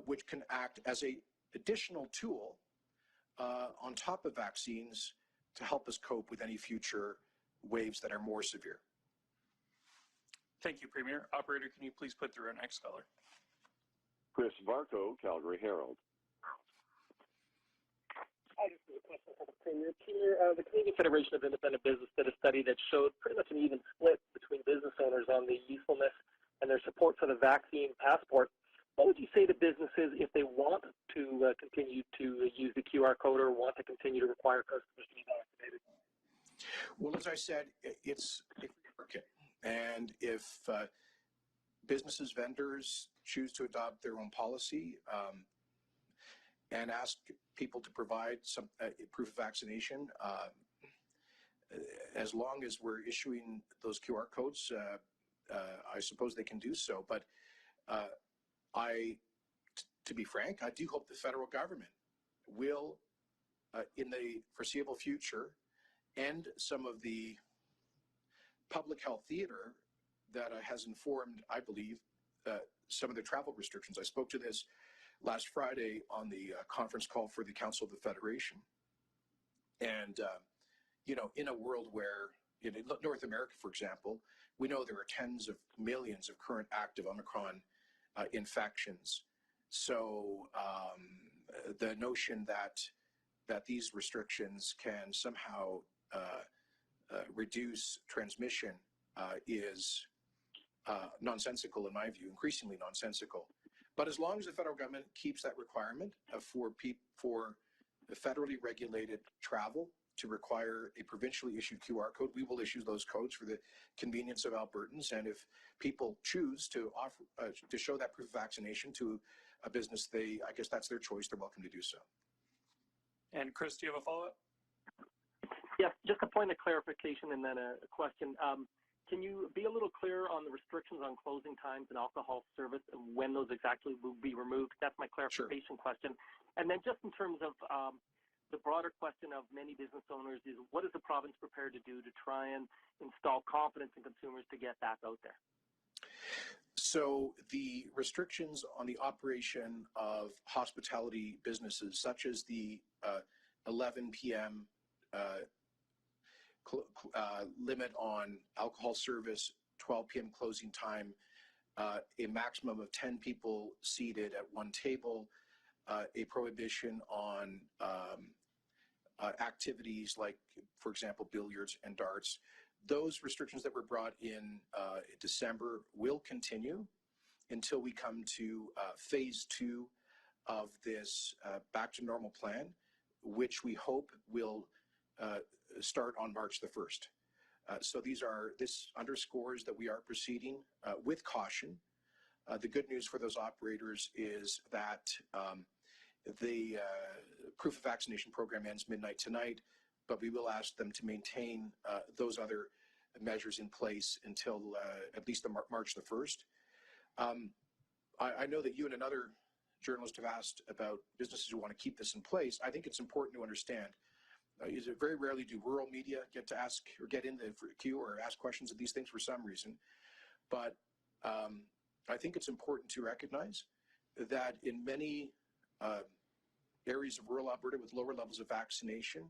which can act as an additional tool on top of vaccines to help us cope with any future waves that are more severe. Thank you, Premier. Operator, can you please put through our next caller? Chris Varco, Calgary Herald. Hi, this is a question for the Premier. Premier, the Canadian Federation of Independent Business did a study that showed pretty much an even split between business owners on the usefulness and their support for the vaccine passport. What would you say to businesses if they want to continue to use the QR code or want to continue to require customers to be vaccinated? Well, as I said, it's a free market. And if businesses, vendors choose to adopt their own policy and ask people to provide some proof of vaccination, as long as we're issuing those QR codes, I suppose they can do so. But to be frank, I do hope the federal government will, in the foreseeable future, end some of the public health theater that has informed, I believe, some of the travel restrictions. I spoke to this last Friday on the conference call for the Council of the Federation. And, you know, in a world where, in North America, for example, we know there are tens of millions of current active Omicron infections. So the notion that these restrictions can somehow reduce transmission is nonsensical in my view, increasingly nonsensical. But as long as the federal government keeps that requirement for federally regulated travel to require a provincially issued QR code, we will issue those codes for the convenience of Albertans. And if people choose to offer to show that proof of vaccination to a business, I guess that's their choice. They're welcome to do so. And Chris, do you have a follow-up? Yes, just a point of clarification and then a question. Can you be a little clearer on the restrictions on closing times and alcohol service and when those exactly will be removed? That's my clarification question. And then just in terms of the broader question of many business owners is, what is the province prepared to do to try and install confidence in consumers to get back out there? So the restrictions on the operation of hospitality businesses, such as the 11 p.m. Limit on alcohol service, 12 p.m. closing time, a maximum of 10 people seated at one table, a prohibition on activities like, for example, billiards and darts. Those restrictions that were brought in December will continue until we come to phase 2 of this back to normal plan, which we hope will start on March the 1st. So this underscores that we are proceeding with caution. The good news for those operators is that the proof of vaccination program ends midnight tonight, but we will ask them to maintain those other measures in place until at least March the 1st. I know that you and another journalist have asked about businesses who want to keep this in place. I think it's important to understand very rarely do rural media get to ask or get in the queue or ask questions of these things for some reason. But I think it's important to recognize that in many areas of rural Alberta with lower levels of vaccination,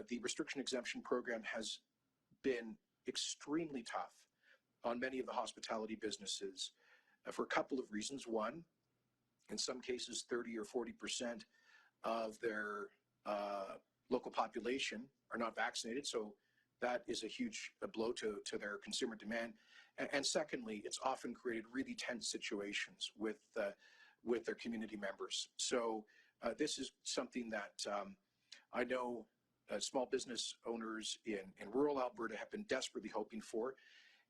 the restriction exemption program has been extremely tough on many of the hospitality businesses for a couple of reasons. One, in some cases, 30 or 40% of their local population are not vaccinated, so that is a huge blow to their consumer demand. And secondly, it's often created really tense situations with their community members. So this is something that I know small business owners in rural Alberta have been desperately hoping for.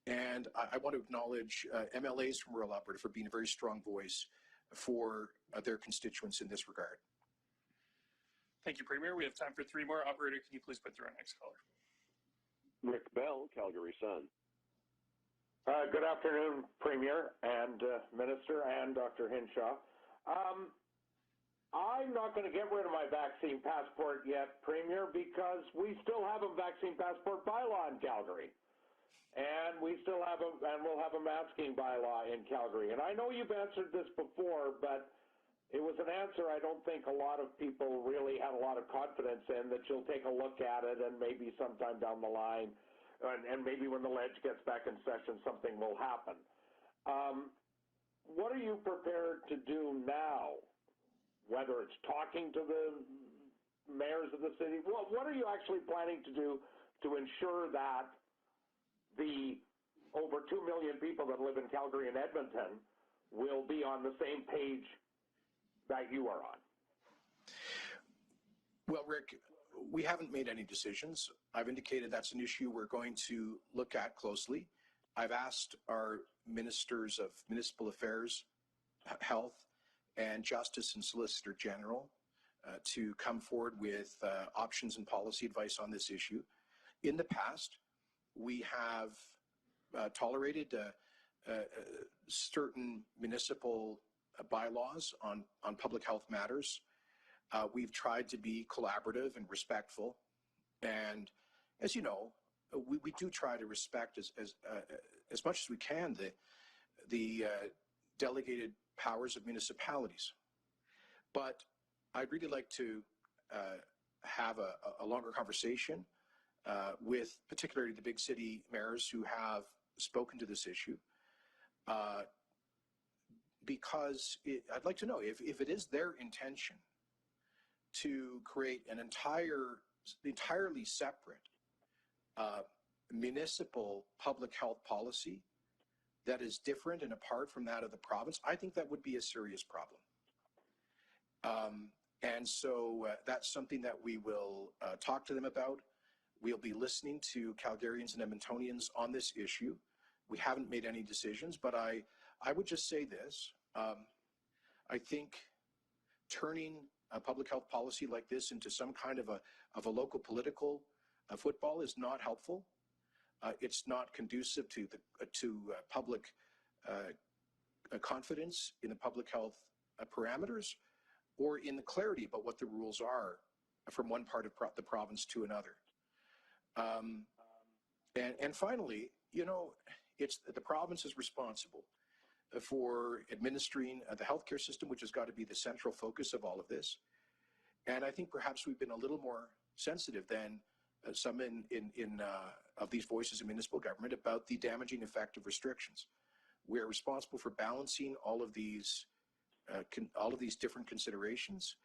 And I want to acknowledge MLAs from rural Alberta for being a very strong voice for their constituents in this regard. Thank you, Premier. We have time for 3 more. Operator, can you please put through our next caller? Rick Bell, Calgary Sun. Good afternoon, Premier and Minister and Dr. Hinshaw. I'm not going to get rid of my vaccine passport yet, Premier, because we still have a vaccine passport bylaw in Calgary. and we still have we'll have a masking bylaw in Calgary. And I know you've answered this before, but it was an answer I don't think a lot of people really had a lot of confidence in, that you'll take a look at it and maybe sometime down the line, and maybe when the ledge gets back in session, something will happen. What are you prepared to do now? Whether it's talking to the mayors of the city, what are you actually planning to do to ensure that the over 2 million people that live in Calgary and Edmonton will be on the same page that you are on? Well, Rick, we haven't made any decisions. I've indicated that's an issue we're going to look at closely. I've asked our ministers of municipal affairs, health, and justice and solicitor general to come forward with options and policy advice on this issue. In the past, we have tolerated certain municipal bylaws on public health matters. We've tried to be collaborative and respectful, and as you know, we do try to respect as much as we can the delegated powers of municipalities. But I'd really like to have a longer conversation with particularly the big city mayors who have spoken to this issue, because I'd like to know if it is their intention to create an entirely separate municipal public health policy that is different and apart from that of the province. I think that would be a serious problem. And so that's something that we will talk to them about. We'll be listening to Calgarians and Edmontonians on this issue. We haven't made any decisions, but I would just say this. I think turning a public health policy like this into some kind of a local political football is not helpful. It's not conducive to public confidence in the public health parameters, or in the clarity about what the rules are from one part of the province to another. And finally, you know, it's the province is responsible for administering the healthcare system, which has got to be the central focus of all of this. And I think perhaps we've been a little more sensitive than some of these voices in municipal government about the damaging effect of restrictions. We are responsible for balancing all of these different considerations.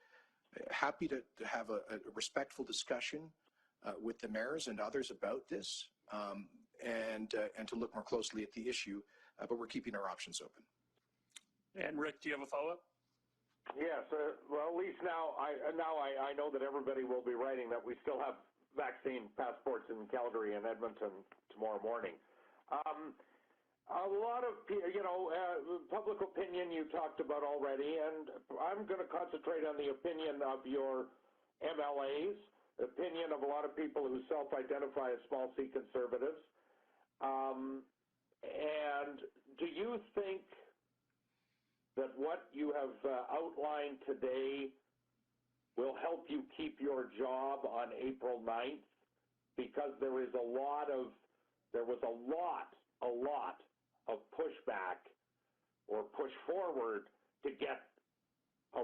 Happy to have a respectful discussion with the mayors and others about this, and to look more closely at the issue, but we're keeping our options open. And Rick, do you have a follow-up? Yes. Well, at least now I know that everybody will be writing that we still have vaccine passports in Calgary and Edmonton tomorrow morning. A lot of, public opinion you talked about already, and I'm going to concentrate on the opinion of your MLAs, opinion of a lot of people who self-identify as small C conservatives. And do you think that what you have outlined today will help you keep your job on April 9th? Because there was a lot of pushback or push forward to get a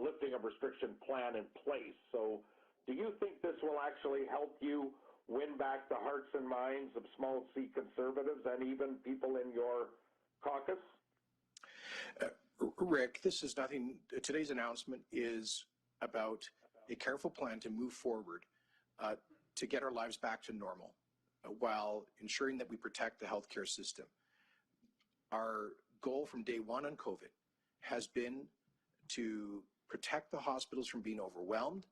lifting of restriction plan in place. So do you think this will actually help you win back the hearts and minds of small C conservatives and even people in your caucus? Rick, this is nothing. Today's announcement is about a careful plan to move forward to get our lives back to normal while ensuring that we protect the healthcare system. Our goal from day one on COVID has been to protect the hospitals from being overwhelmed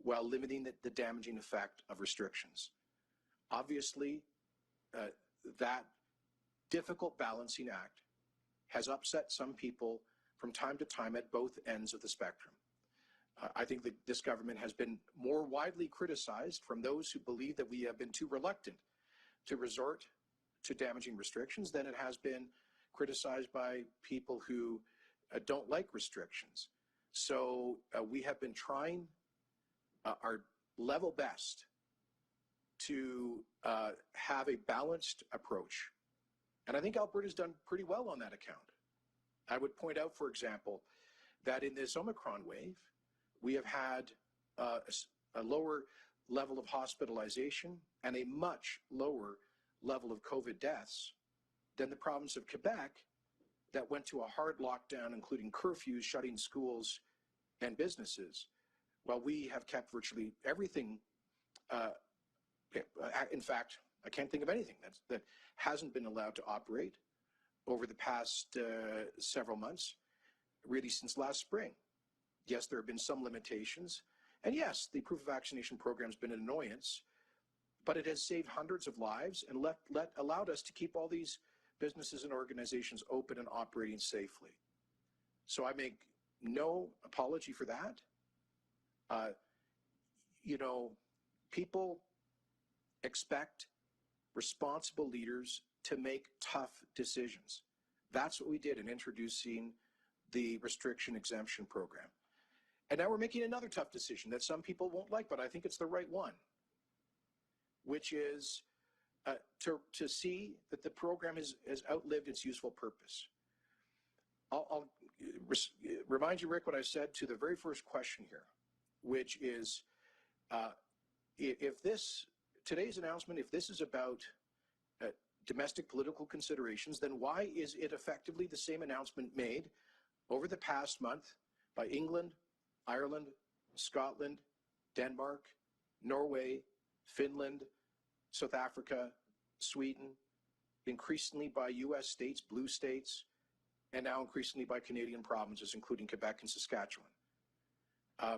while limiting the damaging effect of restrictions. Obviously, that difficult balancing act has upset some people from time to time at both ends of the spectrum. I think that this government has been more widely criticized from those who believe that we have been too reluctant to resort to damaging restrictions than it has been criticized by people who don't like restrictions. So we have been trying our level best to have a balanced approach. And I think Alberta's done pretty well on that account. I would point out, for example, that in this Omicron wave, we have had a lower level of hospitalization and a much lower level of COVID deaths than the province of Quebec that went to a hard lockdown, including curfews, shutting schools and businesses, while we have kept virtually everything. In fact, I can't think of anything that hasn't been allowed to operate over the past several months, really since last spring. Yes, there have been some limitations, and yes, the proof of vaccination program has been an annoyance, but it has saved hundreds of lives and allowed us to keep all these businesses and organizations open and operating safely. So I make no apology for that. People expect responsible leaders to make tough decisions. That's what we did in introducing the restriction exemption program. And now we're making another tough decision that some people won't like, but I think it's the right one, which is to see that the program has outlived its useful purpose. I'll remind you, Rick, what I said to the very first question here, which is if today's announcement, if this is about domestic political considerations, then why is it effectively the same announcement made over the past month by England, Ireland, Scotland, Denmark, Norway, Finland, South Africa, Sweden, increasingly by U.S. states, blue states, and now increasingly by Canadian provinces, including Quebec and Saskatchewan? I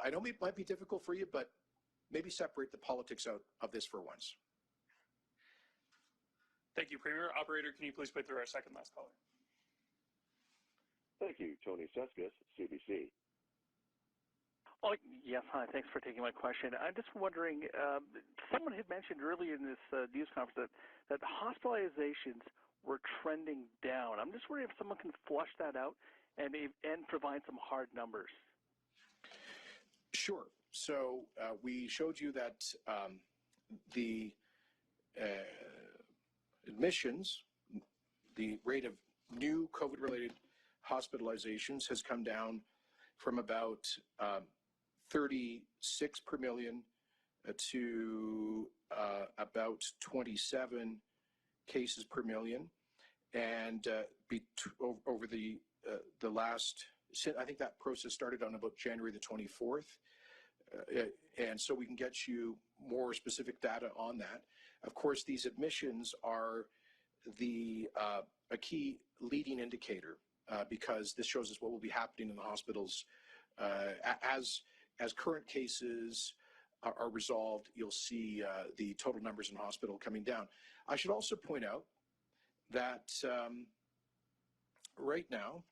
know it might be difficult for you, but maybe separate the politics out of this for once. Thank you, Premier. Operator, can you please put through our second last caller? Thank you, Tony Seskus, CBC. Oh, yes, hi. Thanks for taking my question. I'm just wondering, someone had mentioned earlier in this news conference that hospitalizations were trending down. I'm just wondering if someone can flush that out and provide some hard numbers. Sure. So we showed you that the admissions, the rate of new COVID-related hospitalizations has come down from about 36 per million to about 27 cases per million, and over the last, I think that process started on about January the 24th, and so we can get you more specific data on that. Of course, these admissions are a key leading indicator because this shows us what will be happening in the hospitals as current cases are resolved. You'll see the total numbers in hospital coming down. I should also point out that right now,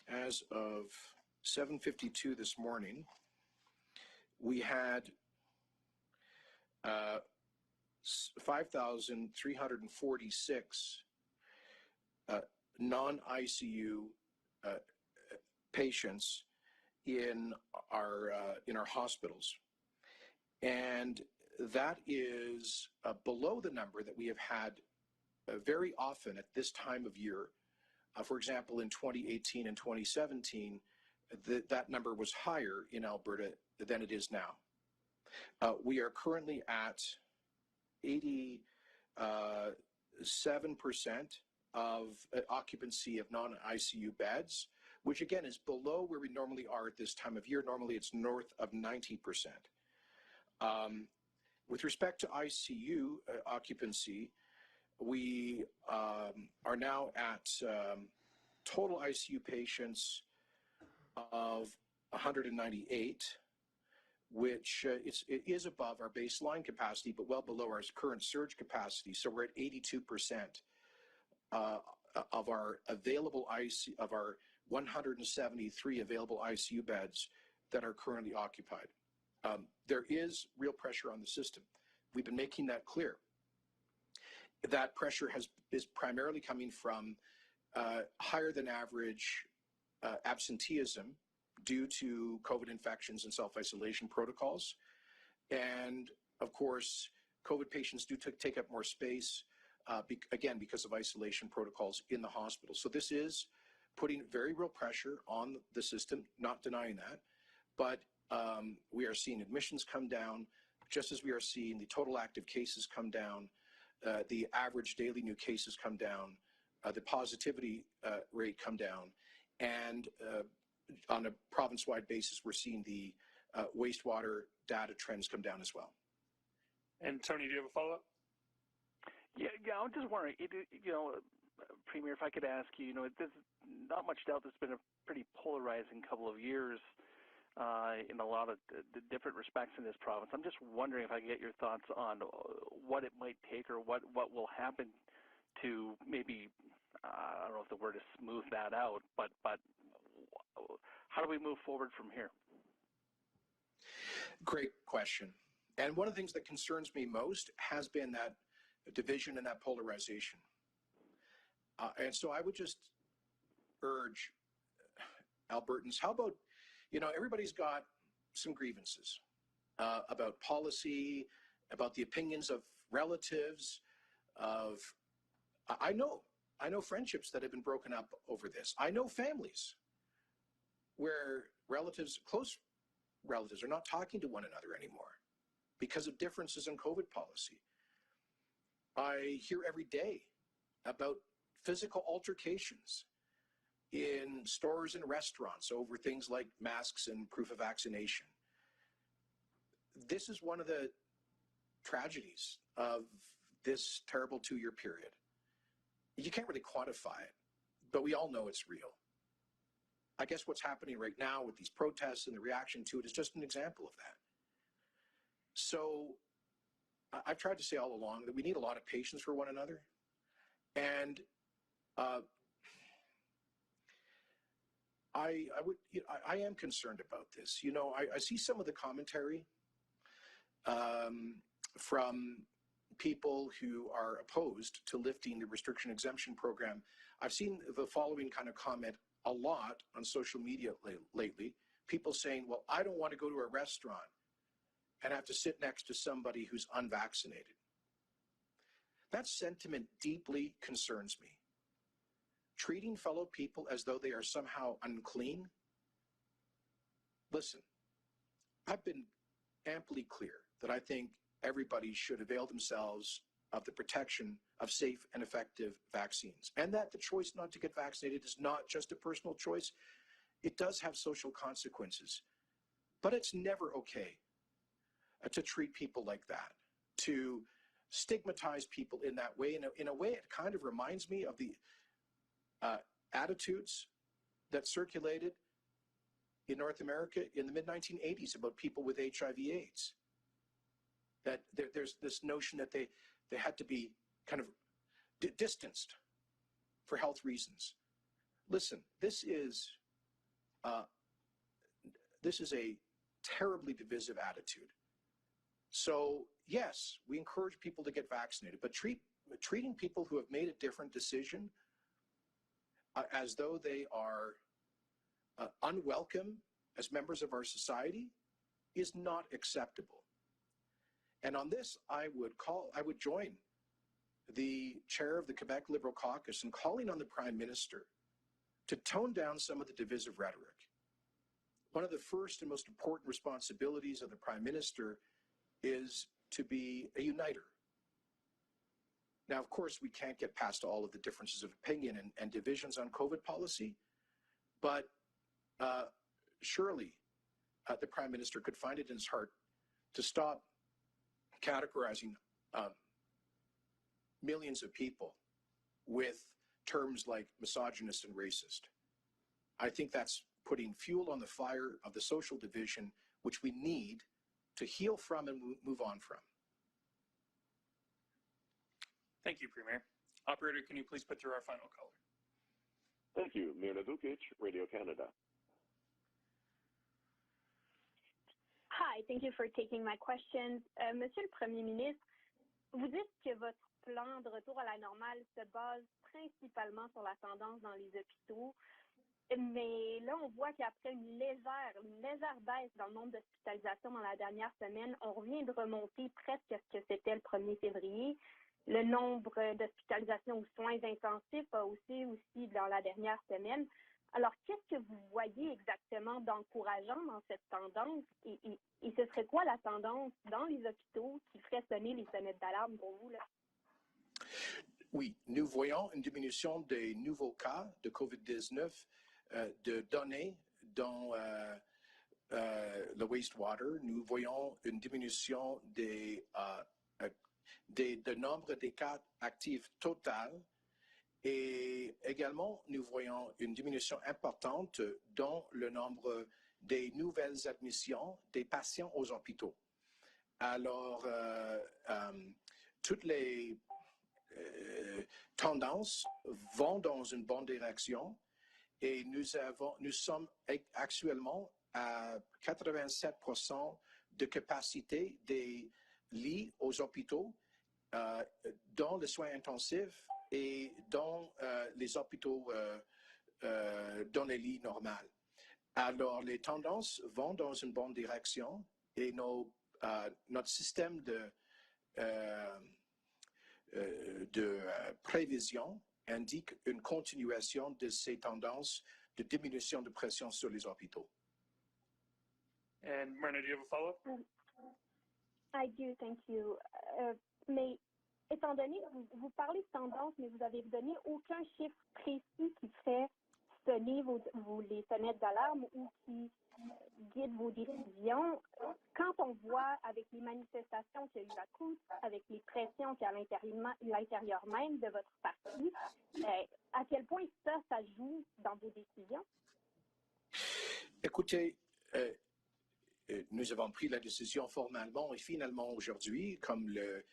as of 7:52 this morning, we had 5,346 non-ICU patients in our hospitals, and that is below the number that we have had very often at this time of year. For example, in 2018 and 2017, that number was higher in Alberta than it is now. We are currently at 87% of occupancy of non-ICU beds, which again is below where we normally are at this time of year. Normally it's north of 90%. With respect to ICU occupancy, we are now at total ICU patients of 198, which it is above our baseline capacity, but well below our current surge capacity. So we're at 82% of our available ICU, of our 173 available ICU beds that are currently occupied. There is real pressure on the system. We've been making that clear. That pressure is primarily coming from higher than average absenteeism due to COVID infections and self-isolation protocols, and Of course, COVID patients do take up more space, again, because of isolation protocols in the hospital. So this is putting very real pressure on the system, not denying that. But we are seeing admissions come down, just as we are seeing the total active cases come down, the average daily new cases come down, the positivity rate come down, and on a province-wide basis, we're seeing the wastewater data trends come down as well. And Tony, do you have a follow-up? Yeah, I'm just wondering, Premier, if I could ask you, there's not much doubt there's been a pretty polarizing couple of years in a lot of the different respects in this province. I'm just wondering if I could get your thoughts on what it might take or what will happen to maybe, I don't know if the word is smooth that out, but how do we move forward from here? Great question. And one of the things that concerns me most has been that division and that polarization. And so I would just urge Albertans, how about, everybody's got some grievances about policy, about the opinions of relatives, I know friendships that have been broken up over this. I know families where close relatives are not talking to one another anymore because of differences in COVID policy. I hear every day about physical altercations in stores and restaurants over things like masks and proof of vaccination. This is one of the tragedies of this terrible 2-year period. You can't really quantify it, but we all know it's real. I guess what's happening right now with these protests and the reaction to it is just an example of that. So I've tried to say all along that we need a lot of patience for one another. And I am concerned about this. I see some of the commentary from people who are opposed to lifting the restriction exemption program. I've seen the following kind of comment a lot on social media lately. People saying, well, I don't want to go to a restaurant and have to sit next to somebody who's unvaccinated. That sentiment deeply concerns me. Treating fellow people as though they are somehow unclean. Listen, I've been amply clear that I think everybody should avail themselves of the protection of safe and effective vaccines, and that the choice not to get vaccinated is not just a personal choice. It does have social consequences, but it's never okay to treat people like that, to stigmatize people in that way. In a way, it kind of reminds me of the attitudes that circulated in North America in the mid-1980s about people with HIV/AIDS. That there's this notion that they had to be kind of distanced for health reasons. Listen, this is a terribly divisive attitude. So yes, we encourage people to get vaccinated, but treating people who have made a different decision as though they are unwelcome as members of our society is not acceptable. And on this, I would join the chair of the Quebec Liberal Caucus in calling on the Prime Minister to tone down some of the divisive rhetoric. One of the first and most important responsibilities of the Prime Minister is to be a uniter. Now, of course, we can't get past all of the differences of opinion and divisions on COVID policy, but surely the Prime Minister could find it in his heart to stop categorizing millions of people with terms like misogynist and racist. I think that's putting fuel on the fire of the social division, which we need to heal from and move on from. Thank you, Premier. Operator, can you please put through our final caller? Thank you. Mirna Vukic, Radio Canada. Hi, thank you for taking my questions. Monsieur le Premier ministre, vous dites que votre plan de retour à la normale se base principalement sur la tendance dans les hôpitaux. Mais là, on voit qu'après une légère baisse dans le nombre d'hospitalisations dans la dernière semaine, on revient de remonter presque à ce que c'était le 1er février. Le nombre d'hospitalisations aux soins intensifs a aussi dans la dernière semaine. Alors, qu'est-ce que vous voyez exactement d'encourageant dans cette tendance et ce serait quoi la tendance dans les hôpitaux qui ferait sonner les sonnettes d'alarme pour vous, là? Oui, nous voyons une diminution des nouveaux cas de COVID-19 de données dans le wastewater. Nous voyons une diminution de nombre des cas actifs total. Et également, nous voyons une diminution importante dans le nombre des nouvelles admissions des patients aux hôpitaux. Alors, toutes les tendances vont dans une bonne direction et nous sommes actuellement à 87% de capacité des lits aux hôpitaux dans les soins intensifs et dans les hôpitaux, dans les lits normaux. Alors, les tendances vont dans une bonne direction et notre système de prévision indique une continuation de ces tendances de diminution de pression sur les hôpitaux. And Myrna, do you have a follow-up? I do, thank you. Mais étant donné que vous parlez de tendance, mais vous n'avez donné aucun chiffre précis qui fait sonner les sonnettes d'alarme ou qui guide vos décisions. Quand on voit avec les manifestations qu'il y a eu à Coutts, avec les pressions qu'il y a à l'intérieur même de votre parti, à quel point ça joue dans vos décisions? Écoutez, nous avons pris la décision formellement et finalement aujourd'hui, comme le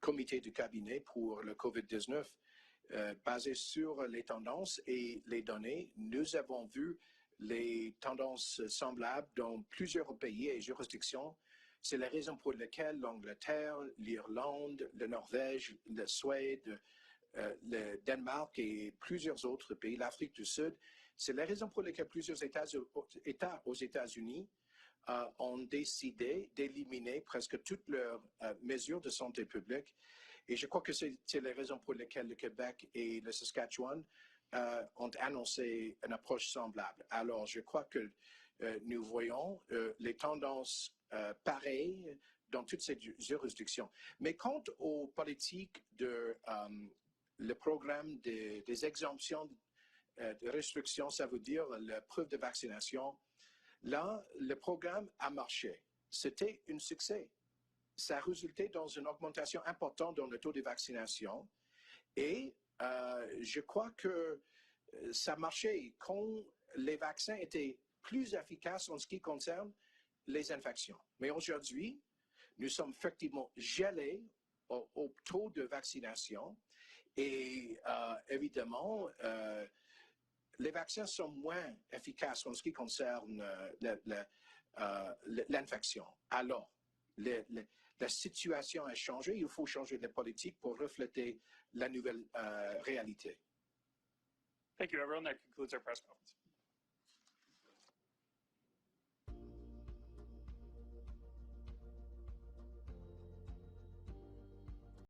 comité du cabinet pour le COVID-19, basé sur les tendances et les données, nous avons vu les tendances semblables dans plusieurs pays et juridictions. C'est la raison pour laquelle l'Angleterre, l'Irlande, la Norvège, la Suède, le Danemark et plusieurs autres pays, l'Afrique du Sud, c'est la raison pour laquelle plusieurs États aux États-Unis ont décidé d'éliminer presque toutes leurs mesures de santé publique. Et je crois que c'est la raison pour laquelle le Québec et le Saskatchewan ont annoncé une approche semblable. Alors, je crois que nous voyons les tendances pareilles dans toutes ces juridictions. Mais quant aux politiques le programme des exemptions de restrictions, ça veut dire la preuve de vaccination, là, le programme a marché. C'était un succès. Ça a résulté dans une augmentation importante dans le taux de vaccination. Et je crois que ça marchait quand les vaccins étaient plus efficaces en ce qui concerne les infections. Mais aujourd'hui, nous sommes effectivement gelés au taux de vaccination et évidemment, les vaccins sont moins efficaces en ce qui concerne l'infection. Alors, la situation a changé. Il faut changer de politique pour refléter la nouvelle réalité. Thank you, everyone. That concludes our press conference.